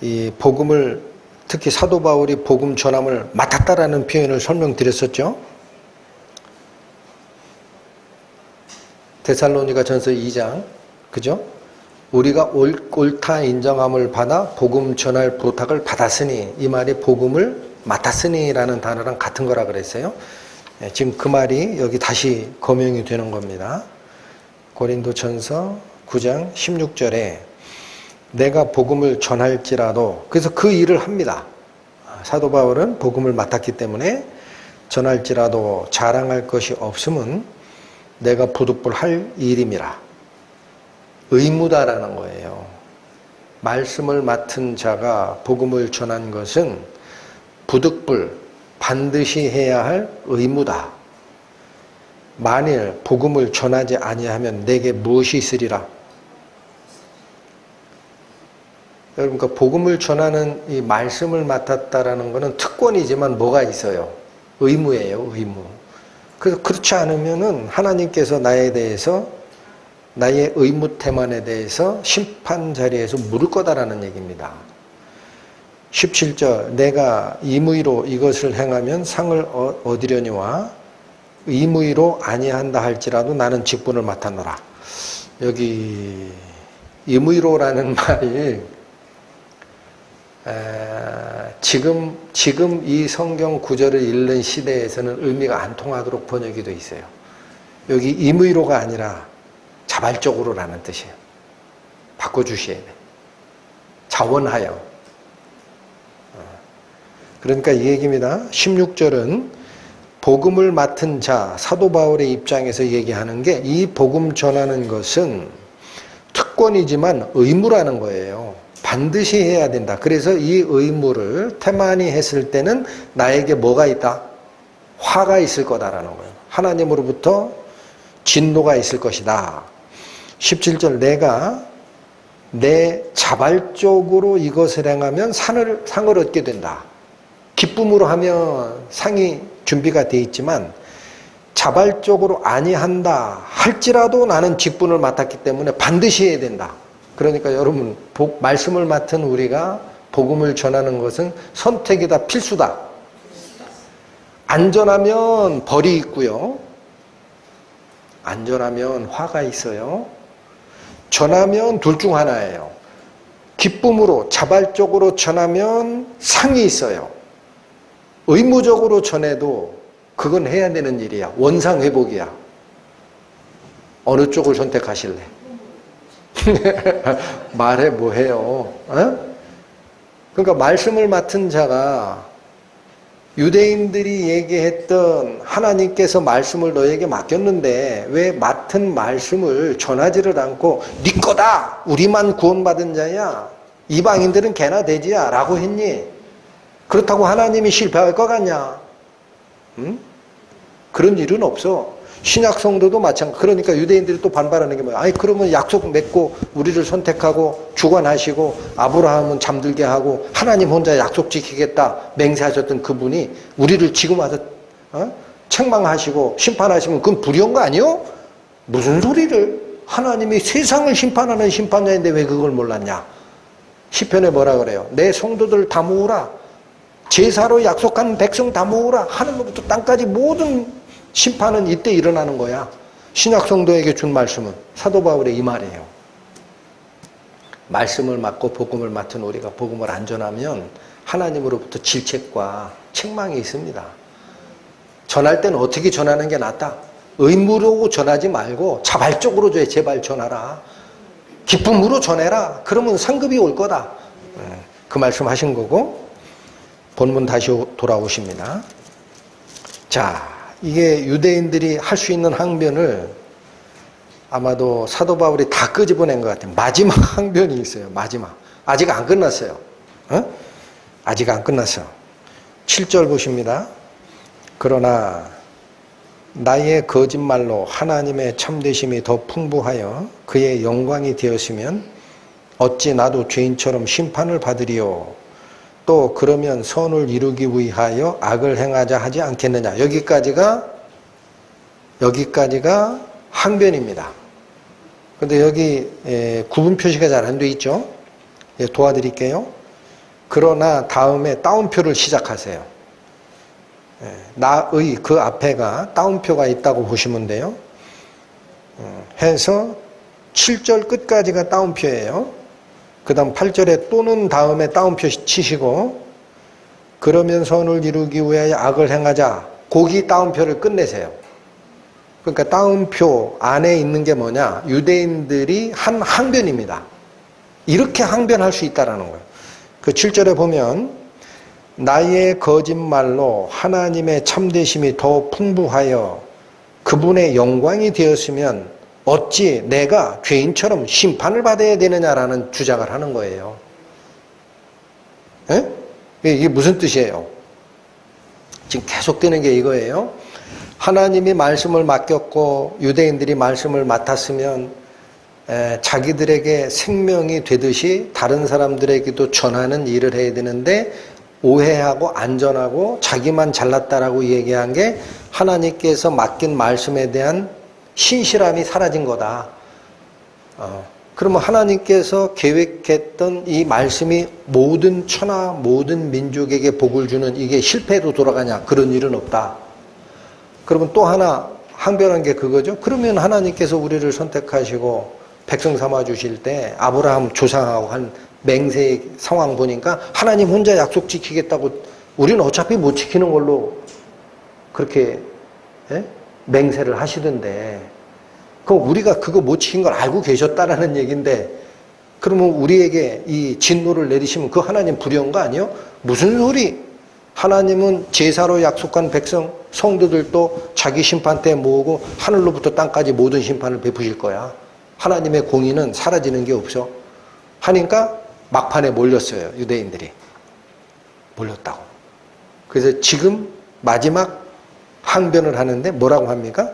[SPEAKER 1] 이 복음을, 특히 사도 바울이 복음 전함을 맡았다라는 표현을 설명드렸었죠? 데살로니가 전서 2장, 그죠? 우리가 옳다 인정함을 받아 복음 전할 부탁을 받았으니, 이 말이 복음을 맡았으니 라는 단어랑 같은 거라 그랬어요. 지금 그 말이 여기 다시 거명이 되는 겁니다. 고린도전서 9장 16절에 내가 복음을 전할지라도, 그래서 그 일을 합니다. 사도 바울은 복음을 맡았기 때문에 전할지라도 자랑할 것이 없음은 내가 부득불 할 일임이라. 의무다라는 거예요. 말씀을 맡은 자가 복음을 전한 것은 부득불 반드시 해야 할 의무다. 만일 복음을 전하지 아니하면 내게 무엇이 있으리라? 여러분, 그러니까 복음을 전하는 이 말씀을 맡았다라는 것은 특권이지만 뭐가 있어요? 의무예요, 의무. 그래서 그렇지 않으면은 하나님께서 나에 대해서, 나의 의무 태만에 대해서 심판 자리에서 물을 거다라는 얘기입니다. 17절, 내가 임의로 이것을 행하면 상을 얻으려니와 임의로 아니한다 할지라도 나는 직분을 맡았노라. 여기 임의로라는 말이 지금 이 성경 구절을 읽는 시대에서는 의미가 안 통하도록 번역이 되어 있어요. 여기 임의로가 아니라 자발적으로라는 뜻이에요. 바꿔주셔야 돼. 자원하여. 그러니까 이 얘기입니다. 16절은 복음을 맡은 자, 사도 바울의 입장에서 얘기하는 게 이 복음 전하는 것은 특권이지만 의무라는 거예요. 반드시 해야 된다. 그래서 이 의무를 태만히 했을 때는 나에게 뭐가 있다? 화가 있을 거다라는 거예요. 하나님으로부터 진노가 있을 것이다. 17절 내가 내 자발적으로 이것을 행하면 상을 얻게 된다. 기쁨으로 하면 상이 준비가 돼 있지만 자발적으로 아니한다 할지라도 나는 직분을 맡았기 때문에 반드시 해야 된다. 그러니까 여러분 말씀을 맡은 우리가 복음을 전하는 것은 선택이다. 필수다. 안전하면 벌이 있고요. 안전하면 화가 있어요. 전하면 둘 중 하나예요. 기쁨으로 자발적으로 전하면 상이 있어요. 의무적으로 전해도 그건 해야 되는 일이야. 원상회복이야. 어느 쪽을 선택하실래? 말해 뭐해요. 어? 그러니까 말씀을 맡은 자가 유대인들이 얘기했던 하나님께서 말씀을 너에게 맡겼는데 왜 맡은 말씀을 전하지를 않고 네 거다. 우리만 구원받은 자야. 이방인들은 개나 돼지야 라고 했니? 그렇다고 하나님이 실패할 것 같냐? 응? 그런 일은 없어. 신약 성도도 마찬가지. 그러니까 유대인들이 또 반발하는 게 뭐야? 아니 그러면 약속 맺고 우리를 선택하고 주관하시고 아브라함은 잠들게 하고 하나님 혼자 약속 지키겠다 맹세하셨던 그분이 우리를 지금 와서 책망하시고 심판하시면 그건 불의한 거 아니요? 무슨 소리를? 하나님이 세상을 심판하는 심판자인데 왜 그걸 몰랐냐? 시편에 뭐라 그래요? 내 성도들 다 모으라. 제사로 약속한 백성 다 모으라. 하늘로부터 땅까지 모든 심판은 이때 일어나는 거야. 신약 성도에게 준 말씀은 사도 바울의 이 말이에요. 말씀을 맡고 복음을 맡은 우리가 복음을 안 전하면 하나님으로부터 질책과 책망이 있습니다. 전할 때는 어떻게 전하는 게 낫다? 의무로 전하지 말고 자발적으로 제발 전하라. 기쁨으로 전해라. 그러면 상급이 올 거다. 그 말씀 하신 거고 본문 다시 돌아오십니다. 자, 이게 유대인들이 할 수 있는 항변을 아마도 사도 바울이 다 끄집어낸 것 같아요. 마지막 항변이 있어요. 마지막. 아직 안 끝났어요. 아직 안 끝났어요. 7절 보십니다. 그러나 나의 거짓말로 하나님의 참되심이 더 풍부하여 그의 영광이 되었으면 어찌 나도 죄인처럼 심판을 받으리요. 또 그러면 선을 이루기 위하여 악을 행하자 하지 않겠느냐. 여기까지가 항변입니다. 그런데 여기 구분 표시가 잘 안 돼 있죠. 도와드릴게요. 그러나 다음에 따옴표를 시작하세요. 나의 그 앞에가 따옴표가 있다고 보시면 돼요. 해서 7절 끝까지가 따옴표예요. 그 다음 8절에 또는 다음에 따옴표 치시고 그러면 선을 이루기 위하여 악을 행하자. 거기 따옴표를 끝내세요. 그러니까 따옴표 안에 있는 게 뭐냐? 유대인들이 한 항변입니다. 이렇게 항변할 수 있다는 거예요. 그 7절에 보면 나의 거짓말로 하나님의 참되심이 더 풍부하여 그분의 영광이 되었으면 어찌 내가 죄인처럼 심판을 받아야 되느냐라는 주장을 하는 거예요. 에? 이게 무슨 뜻이에요? 지금 계속되는 게 이거예요. 하나님이 말씀을 맡겼고 유대인들이 말씀을 맡았으면 자기들에게 생명이 되듯이 다른 사람들에게도 전하는 일을 해야 되는데 오해하고 안전하고 자기만 잘났다라고 얘기한 게 하나님께서 맡긴 말씀에 대한 신실함이 사라진 거다. 그러면 하나님께서 계획했던 이 말씀이 모든 천하 모든 민족에게 복을 주는 이게 실패로 돌아가냐? 그런 일은 없다. 그러면 또 하나 항변한 게 그거죠. 그러면 하나님께서 우리를 선택하시고 백성 삼아 주실 때 아브라함 조상하고 한 맹세의 상황 보니까 하나님 혼자 약속 지키겠다고 우리는 어차피 못 지키는 걸로 그렇게 맹세를 하시던데 그럼 우리가 그거 못 지킨 걸 알고 계셨다라는 얘기인데 그러면 우리에게 이 진노를 내리시면 그 하나님 불의한 거 아니에요? 무슨 소리? 하나님은 제사로 약속한 백성, 성도들도 자기 심판 때 모으고 하늘로부터 땅까지 모든 심판을 베푸실 거야. 하나님의 공의는 사라지는 게 없어. 하니까 막판에 몰렸어요. 유대인들이. 몰렸다고. 그래서 지금 마지막 항변을 하는데 뭐라고 합니까?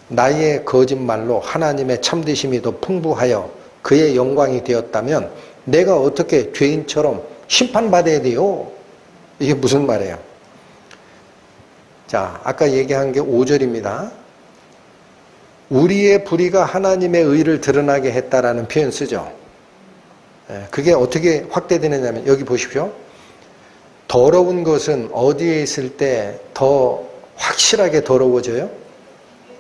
[SPEAKER 1] 나의 거짓말로 하나님의 참되심이 더 풍부하여 그의 영광이 되었다면 내가 어떻게 죄인처럼 심판받아야 돼요? 이게 무슨 말이에요? 자, 아까 얘기한 게 5절입니다. 우리의 불의가 하나님의 의를 드러나게 했다라는 표현 쓰죠. 그게 어떻게 확대되느냐면 여기 보십시오. 더러운 것은 어디에 있을 때 더 확실하게 더러워져요?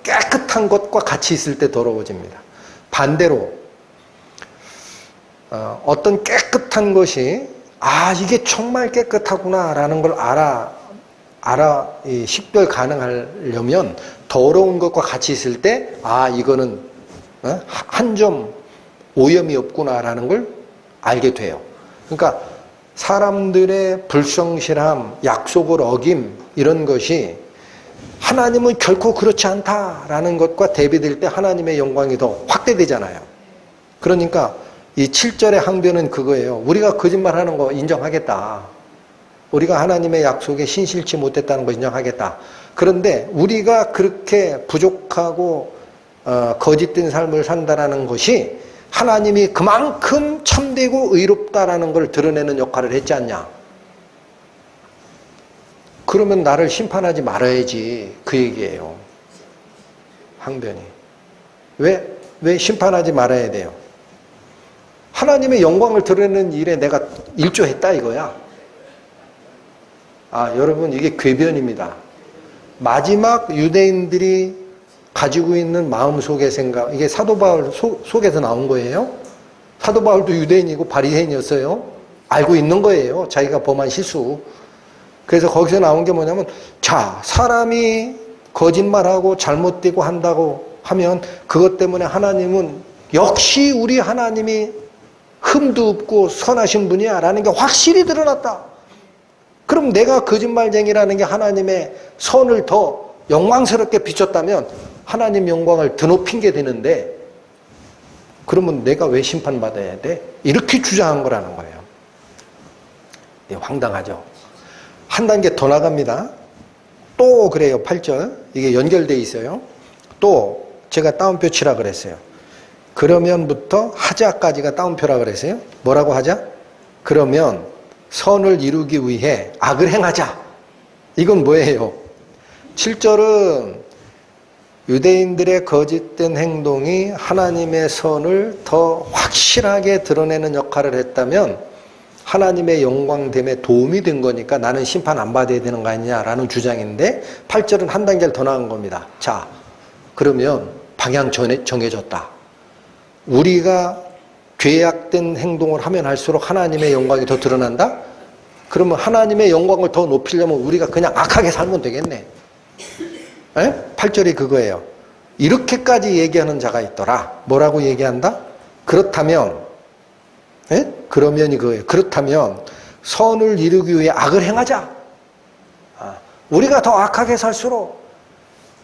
[SPEAKER 1] 깨끗한 것과 같이 있을 때 더러워집니다. 반대로 어떤 깨끗한 것이 이게 정말 깨끗하구나 라는 걸 식별 가능하려면 더러운 것과 같이 있을 때 이거는 한 점 오염이 없구나 라는 걸 알게 돼요. 그러니까 사람들의 불성실함, 약속을 어김 이런 것이 하나님은 결코 그렇지 않다라는 것과 대비될 때 하나님의 영광이 더 확대되잖아요. 그러니까 이 7절의 항변은 그거예요. 우리가 거짓말하는 거 인정하겠다. 우리가 하나님의 약속에 신실치 못했다는 거 인정하겠다. 그런데 우리가 그렇게 부족하고 거짓된 삶을 산다라는 것이 하나님이 그만큼 참되고 의롭다라는 걸 드러내는 역할을 했지 않냐. 그러면 나를 심판하지 말아야지. 그 얘기예요. 항변이. 왜 심판하지 말아야 돼요? 하나님의 영광을 드러내는 일에 내가 일조했다 이거야. 여러분 이게 궤변입니다. 마지막 유대인들이 가지고 있는 마음속의 생각, 이게 사도 바울 속에서 나온 거예요. 사도 바울도 유대인이고 바리새인이었어요. 알고 있는 거예요. 자기가 범한 실수. 그래서 거기서 나온 게 뭐냐면, 사람이 거짓말하고 잘못되고 한다고 하면 그것 때문에 하나님은 역시 우리 하나님이 흠도 없고 선하신 분이야 라는 게 확실히 드러났다. 그럼 내가 거짓말쟁이라는 게 하나님의 선을 더 영광스럽게 비췄다면 하나님 영광을 드높인 게 되는데, 그러면 내가 왜 심판받아야 돼? 이렇게 주장한 거라는 거예요. 황당하죠. 한 단계 더 나갑니다. 또 그래요. 8절. 이게 연결돼 있어요. 또 제가 따옴표 치라 그랬어요. 그러면부터 하자까지가 따옴표라 그랬어요. 뭐라고 하자? 그러면 선을 이루기 위해 악을 행하자. 이건 뭐예요? 7절은 유대인들의 거짓된 행동이 하나님의 선을 더 확실하게 드러내는 역할을 했다면 하나님의 영광됨에 도움이 된 거니까 나는 심판 안 받아야 되는 거 아니냐라는 주장인데, 8절은 한 단계를 더 나간 겁니다. 자, 그러면 방향 정해졌다. 우리가 죄악된 행동을 하면 할수록 하나님의 영광이 더 드러난다? 그러면 하나님의 영광을 더 높이려면 우리가 그냥 악하게 살면 되겠네. 8절이 그거예요. 이렇게까지 얘기하는 자가 있더라. 뭐라고 얘기한다? 그렇다면, 그러면 이거예요. 그렇다면 선을 이루기 위해 악을 행하자. 우리가 더 악하게 살수록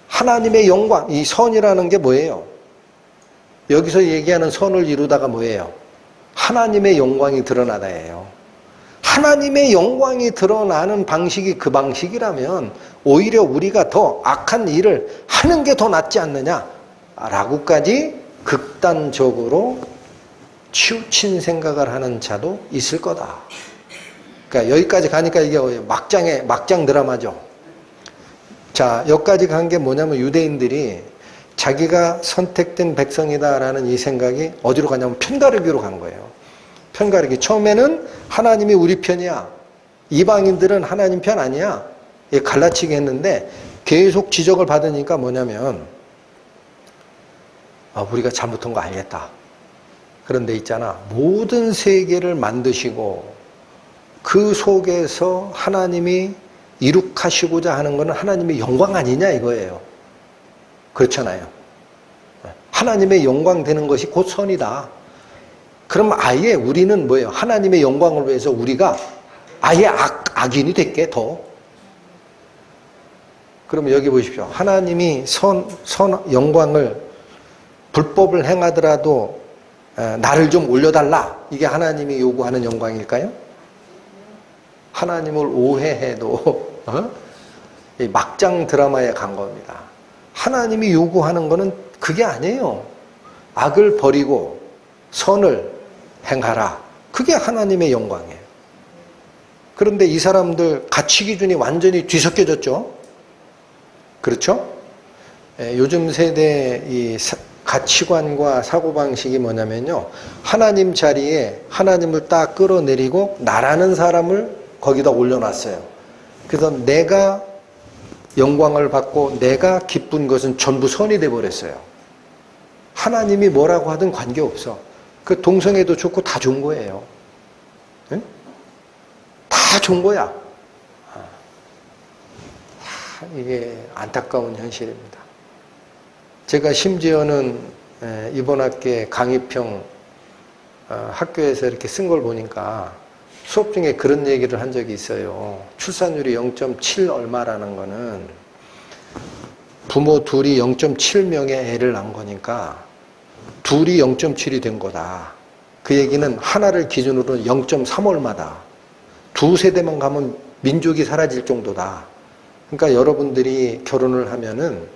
[SPEAKER 1] 하나님의 영광, 이 선이라는 게 뭐예요? 여기서 얘기하는 선을 이루다가 뭐예요? 하나님의 영광이 드러나다예요. 하나님의 영광이 드러나는 방식이 그 방식이라면 오히려 우리가 더 악한 일을 하는 게 더 낫지 않느냐 라고까지 극단적으로 치우친 생각을 하는 자도 있을 거다. 그러니까 여기까지 가니까 이게 막장 드라마죠. 자, 여기까지 간 게 뭐냐면 유대인들이 자기가 선택된 백성이다라는 이 생각이 어디로 가냐면 편가르기로 간 거예요. 편가르기. 처음에는 하나님이 우리 편이야. 이방인들은 하나님 편 아니야. 갈라치기 했는데 계속 지적을 받으니까 뭐냐면 우리가 잘못한 거 알겠다. 그런데 있잖아. 모든 세계를 만드시고 그 속에서 하나님이 이룩하시고자 하는 것은 하나님의 영광 아니냐 이거예요. 그렇잖아요. 하나님의 영광 되는 것이 곧 선이다. 그럼 아예 우리는 뭐예요? 하나님의 영광을 위해서 우리가 아예 악인이 됐게 더. 그럼 여기 보십시오. 하나님이 영광을 불법을 행하더라도 나를 좀 올려달라. 이게 하나님이 요구하는 영광일까요? 하나님을 오해해도 이 막장 드라마에 간 겁니다. 하나님이 요구하는 거는 그게 아니에요. 악을 버리고 선을 행하라. 그게 하나님의 영광이에요. 그런데 이 사람들 가치 기준이 완전히 뒤섞여졌죠. 그렇죠? 요즘 세대 이 가치관과 사고방식이 뭐냐면요. 하나님 자리에 하나님을 딱 끌어내리고 나라는 사람을 거기다 올려놨어요. 그래서 내가 영광을 받고 내가 기쁜 것은 전부 선이 돼버렸어요. 하나님이 뭐라고 하든 관계없어. 그 동성애도 좋고 다 좋은 거예요. 응? 다 좋은 거야. 이게 안타까운 현실입니다. 제가 심지어는 이번 학기에 강의평 학교에서 이렇게 쓴 걸 보니까 수업 중에 그런 얘기를 한 적이 있어요. 출산율이 0.7 얼마라는 거는 부모 둘이 0.7명의 애를 낳은 거니까 둘이 0.7이 된 거다. 그 얘기는 하나를 기준으로 0.3 얼마다. 두 세대만 가면 민족이 사라질 정도다. 그러니까 여러분들이 결혼을 하면은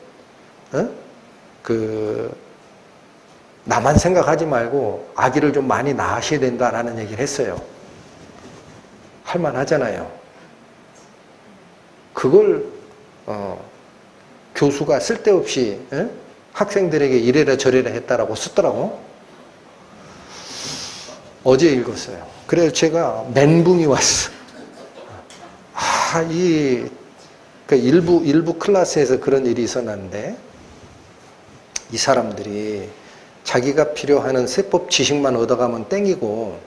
[SPEAKER 1] 나만 생각하지 말고 아기를 좀 많이 낳으셔야 된다라는 얘기를 했어요. 할만하잖아요. 그걸 교수가 쓸데없이 학생들에게 이래라 저래라 했다라고 썼더라고. 어제 읽었어요. 그래서 제가 멘붕이 왔어. 일부 클래스에서 그런 일이 있었는데 이 사람들이 자기가 필요하는 세법 지식만 얻어가면 땡이고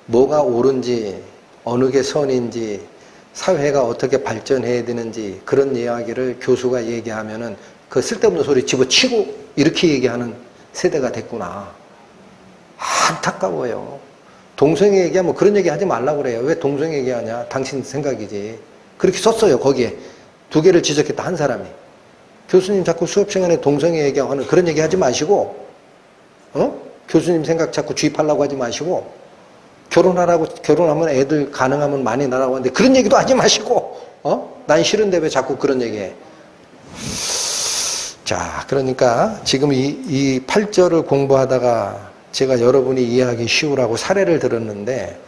[SPEAKER 1] 뭐가 옳은지 어느 게 선인지 사회가 어떻게 발전해야 되는지 그런 이야기를 교수가 얘기하면은 그 쓸데없는 소리 집어치고 이렇게 얘기하는 세대가 됐구나. 안타까워요. 동성애 얘기하면 그런 얘기 하지 말라고 그래요. 왜 동성애 얘기하냐? 당신 생각이지. 그렇게 썼어요. 거기에. 두 개를 지적했다. 한 사람이. 교수님 자꾸 수업 시간에 동성애 얘기하는 그런 얘기 하지 마시고 교수님 생각 자꾸 주입하려고 하지 마시고 결혼하면 애들 가능하면 많이 낳으라고 하는데 그런 얘기도 하지 마시고 난 싫은데 왜 자꾸 그런 얘기해. 자, 그러니까 지금 이 8절을 공부하다가 제가 여러분이 이해하기 쉬우라고 사례를 들었는데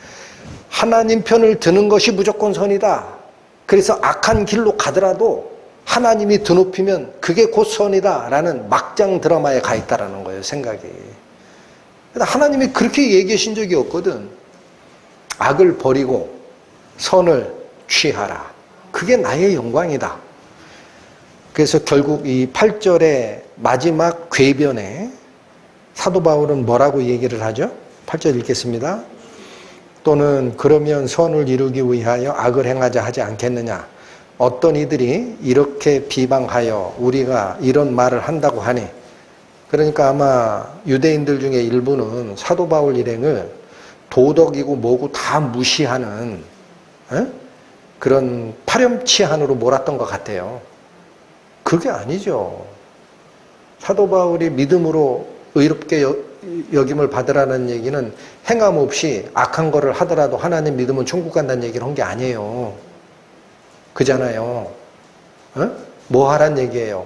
[SPEAKER 1] 하나님 편을 드는 것이 무조건 선이다. 그래서 악한 길로 가더라도 하나님이 드높이면 그게 곧 선이다 라는 막장 드라마에 가 있다라는 거예요. 생각이. 하나님이 그렇게 얘기하신 적이 없거든. 악을 버리고 선을 취하라. 그게 나의 영광이다. 그래서 결국 이 8절의 마지막 궤변에 사도 바울은 뭐라고 얘기를 하죠? 8절 읽겠습니다. 또는 그러면 선을 이루기 위하여 악을 행하자 하지 않겠느냐. 어떤 이들이 이렇게 비방하여 우리가 이런 말을 한다고 하니. 그러니까 아마 유대인들 중에 일부는 사도 바울 일행을 도덕이고 뭐고 다 무시하는 그런 파렴치한으로 몰았던 것 같아요. 그게 아니죠. 사도 바울이 믿음으로 의롭게 여김을 받으라는 얘기는 행함 없이 악한 거를 하더라도 하나님 믿으면 천국 간다는 얘기를 한 게 아니에요. 그잖아요. 뭐 하란 얘기예요?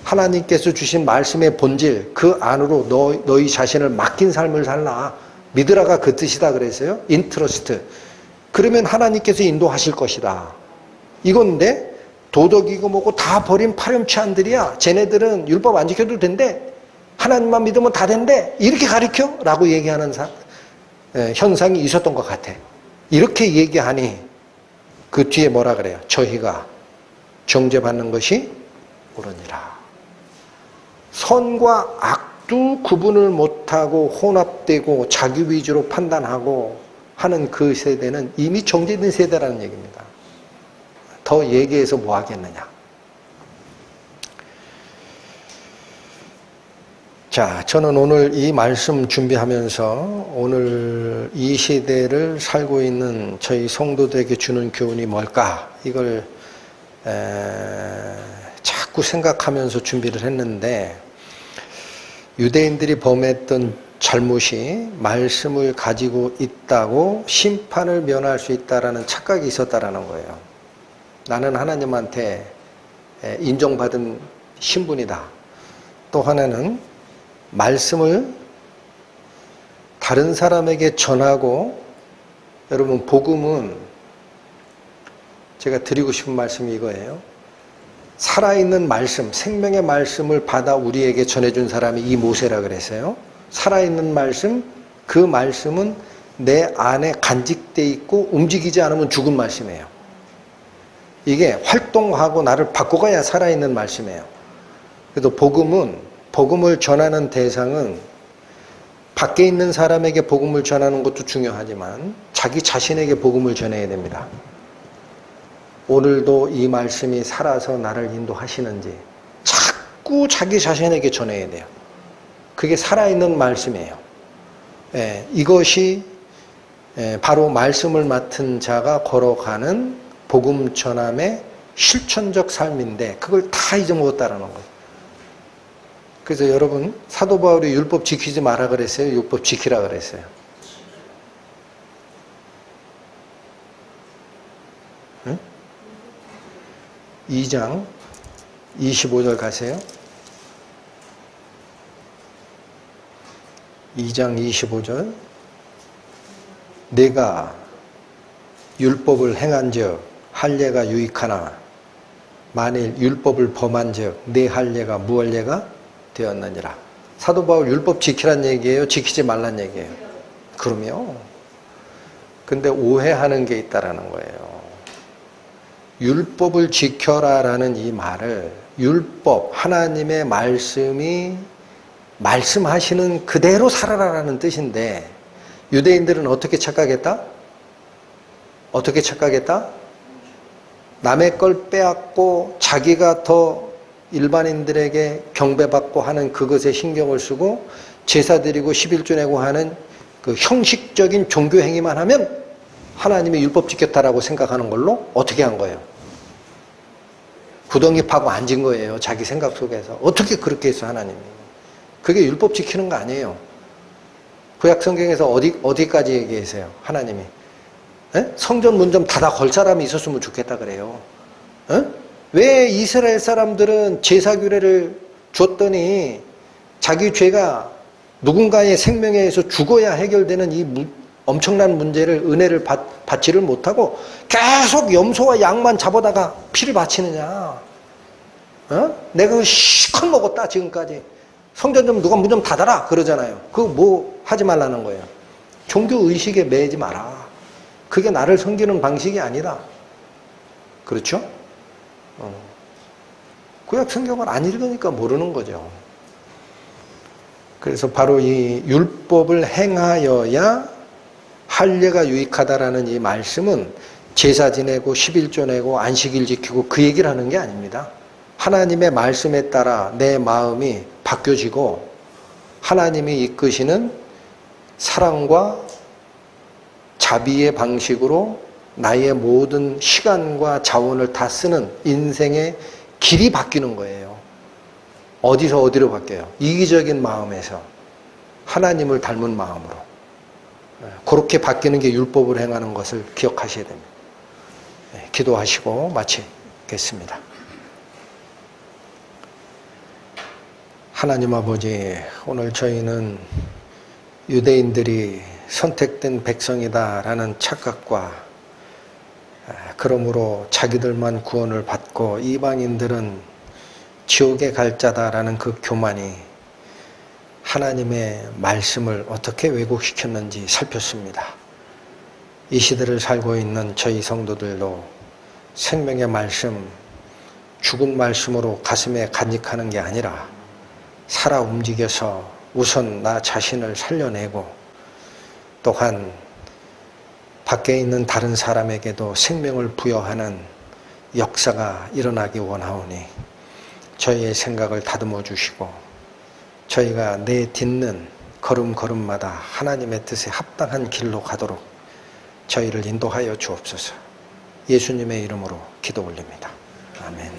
[SPEAKER 1] 하나님께서 주신 말씀의 본질 그 안으로 너희 자신을 맡긴 삶을 살라. 믿으라가 그 뜻이다 그랬어요. 인트러스트. 그러면 하나님께서 인도하실 것이다. 이건데 도덕이고 뭐고 다 버린 파렴치한들이야. 쟤네들은 율법 안 지켜도 된대. 하나님만 믿으면 다 된대. 이렇게 가르쳐? 라고 얘기하는 현상이 있었던 것 같아. 이렇게 얘기하니 그 뒤에 뭐라 그래요? 저희가 정죄받는 것이 옳으니라. 선과 악도 구분을 못하고 혼합되고 자기 위주로 판단하고 하는 그 세대는 이미 정죄된 세대라는 얘기입니다. 더 얘기해서 뭐 하겠느냐. 자, 저는 오늘 이 말씀 준비하면서 오늘 이 시대를 살고 있는 저희 성도들에게 주는 교훈이 뭘까? 이걸 자꾸 생각하면서 준비를 했는데, 유대인들이 범했던 잘못이 말씀을 가지고 있다고 심판을 면할 수 있다라는 착각이 있었다라는 거예요. 나는 하나님한테 인정받은 신분이다. 또 하나는 말씀을 다른 사람에게 전하고, 여러분 복음은 제가 드리고 싶은 말씀이 이거예요. 살아있는 말씀, 생명의 말씀을 받아 우리에게 전해준 사람이 이 모세라 그랬어요. 살아있는 말씀, 그 말씀은 내 안에 간직돼 있고 움직이지 않으면 죽은 말씀이에요. 이게 활동하고 나를 바꿔가야 살아있는 말씀이에요. 그래서 복음을 전하는 대상은 밖에 있는 사람에게 복음을 전하는 것도 중요하지만 자기 자신에게 복음을 전해야 됩니다. 오늘도 이 말씀이 살아서 나를 인도하시는지 자꾸 자기 자신에게 전해야 돼요. 그게 살아있는 말씀이에요. 이것이 바로 말씀을 맡은 자가 걸어가는 복음 전함의 실천적 삶인데, 그걸 다 잊어먹었다는 거예요. 그래서 여러분, 사도 바울이 율법 지키지 마라 그랬어요? 율법 지키라 그랬어요? 2장 25절 가세요. 2장 25절. 내가 율법을 행한즉 할례가 유익하나 만일 율법을 범한즉 내 할례가 무할례가 되었느니라. 사도 바울 율법 지키란 얘기예요? 지키지 말란 얘기예요? 그럼요. 근데 오해하는 게 있다라는 거예요. 율법을 지켜라라는 이 말을, 율법, 하나님의 말씀이 말씀하시는 그대로 살아라라는 뜻인데, 유대인들은 어떻게 착각했다? 어떻게 착각했다? 남의 걸 빼앗고 자기가 더 일반인들에게 경배받고 하는 그것에 신경을 쓰고 제사 드리고 11조 내고 하는 그 형식적인 종교 행위만 하면 하나님이 율법 지켰다라고 생각하는 걸로 어떻게 한 거예요? 구덩이 파고 앉은 거예요. 자기 생각 속에서. 어떻게 그렇게 했어, 하나님이? 그게 율법 지키는 거 아니에요. 구약 성경에서 어디까지 얘기했어요, 하나님이? 성전 문 좀 닫아 걸 사람이 있었으면 좋겠다 그래요. 왜 이스라엘 사람들은 제사 규례를 줬더니 자기 죄가 누군가의 생명에 의해서 죽어야 해결되는 이 엄청난 문제를, 은혜를 받지를 못하고 계속 염소와 양만 잡아다가 피를 바치느냐? 내가 실컷 먹었다 지금까지. 성전 좀 누가 문 좀 닫아라 그러잖아요. 그거 뭐 하지 말라는 거예요? 종교 의식에 매이지 마라. 그게 나를 섬기는 방식이 아니다. 그렇죠? 구약 성경을 안 읽으니까 모르는 거죠. 그래서 바로 이 율법을 행하여야 할례가 유익하다라는 이 말씀은 제사 지내고 11조 내고 안식일 지키고 그 얘기를 하는 게 아닙니다. 하나님의 말씀에 따라 내 마음이 바뀌어지고 하나님이 이끄시는 사랑과 자비의 방식으로 나의 모든 시간과 자원을 다 쓰는 인생의 길이 바뀌는 거예요. 어디서 어디로 바뀌어요? 이기적인 마음에서 하나님을 닮은 마음으로. 그렇게 바뀌는 게 율법을 행하는 것을 기억하셔야 됩니다. 기도하시고 마치겠습니다. 하나님 아버지, 오늘 저희는 유대인들이 선택된 백성이다라는 착각과 그러므로 자기들만 구원을 받고 이방인들은 지옥에 갈 자다라는 그 교만이 하나님의 말씀을 어떻게 왜곡시켰는지 살폈습니다. 이 시대를 살고 있는 저희 성도들도 생명의 말씀, 죽은 말씀으로 가슴에 간직하는 게 아니라 살아 움직여서 우선 나 자신을 살려내고 또한 밖에 있는 다른 사람에게도 생명을 부여하는 역사가 일어나기 원하오니 저희의 생각을 다듬어 주시고 저희가 내딛는 걸음걸음마다 하나님의 뜻에 합당한 길로 가도록 저희를 인도하여 주옵소서. 예수님의 이름으로 기도 올립니다. 아멘.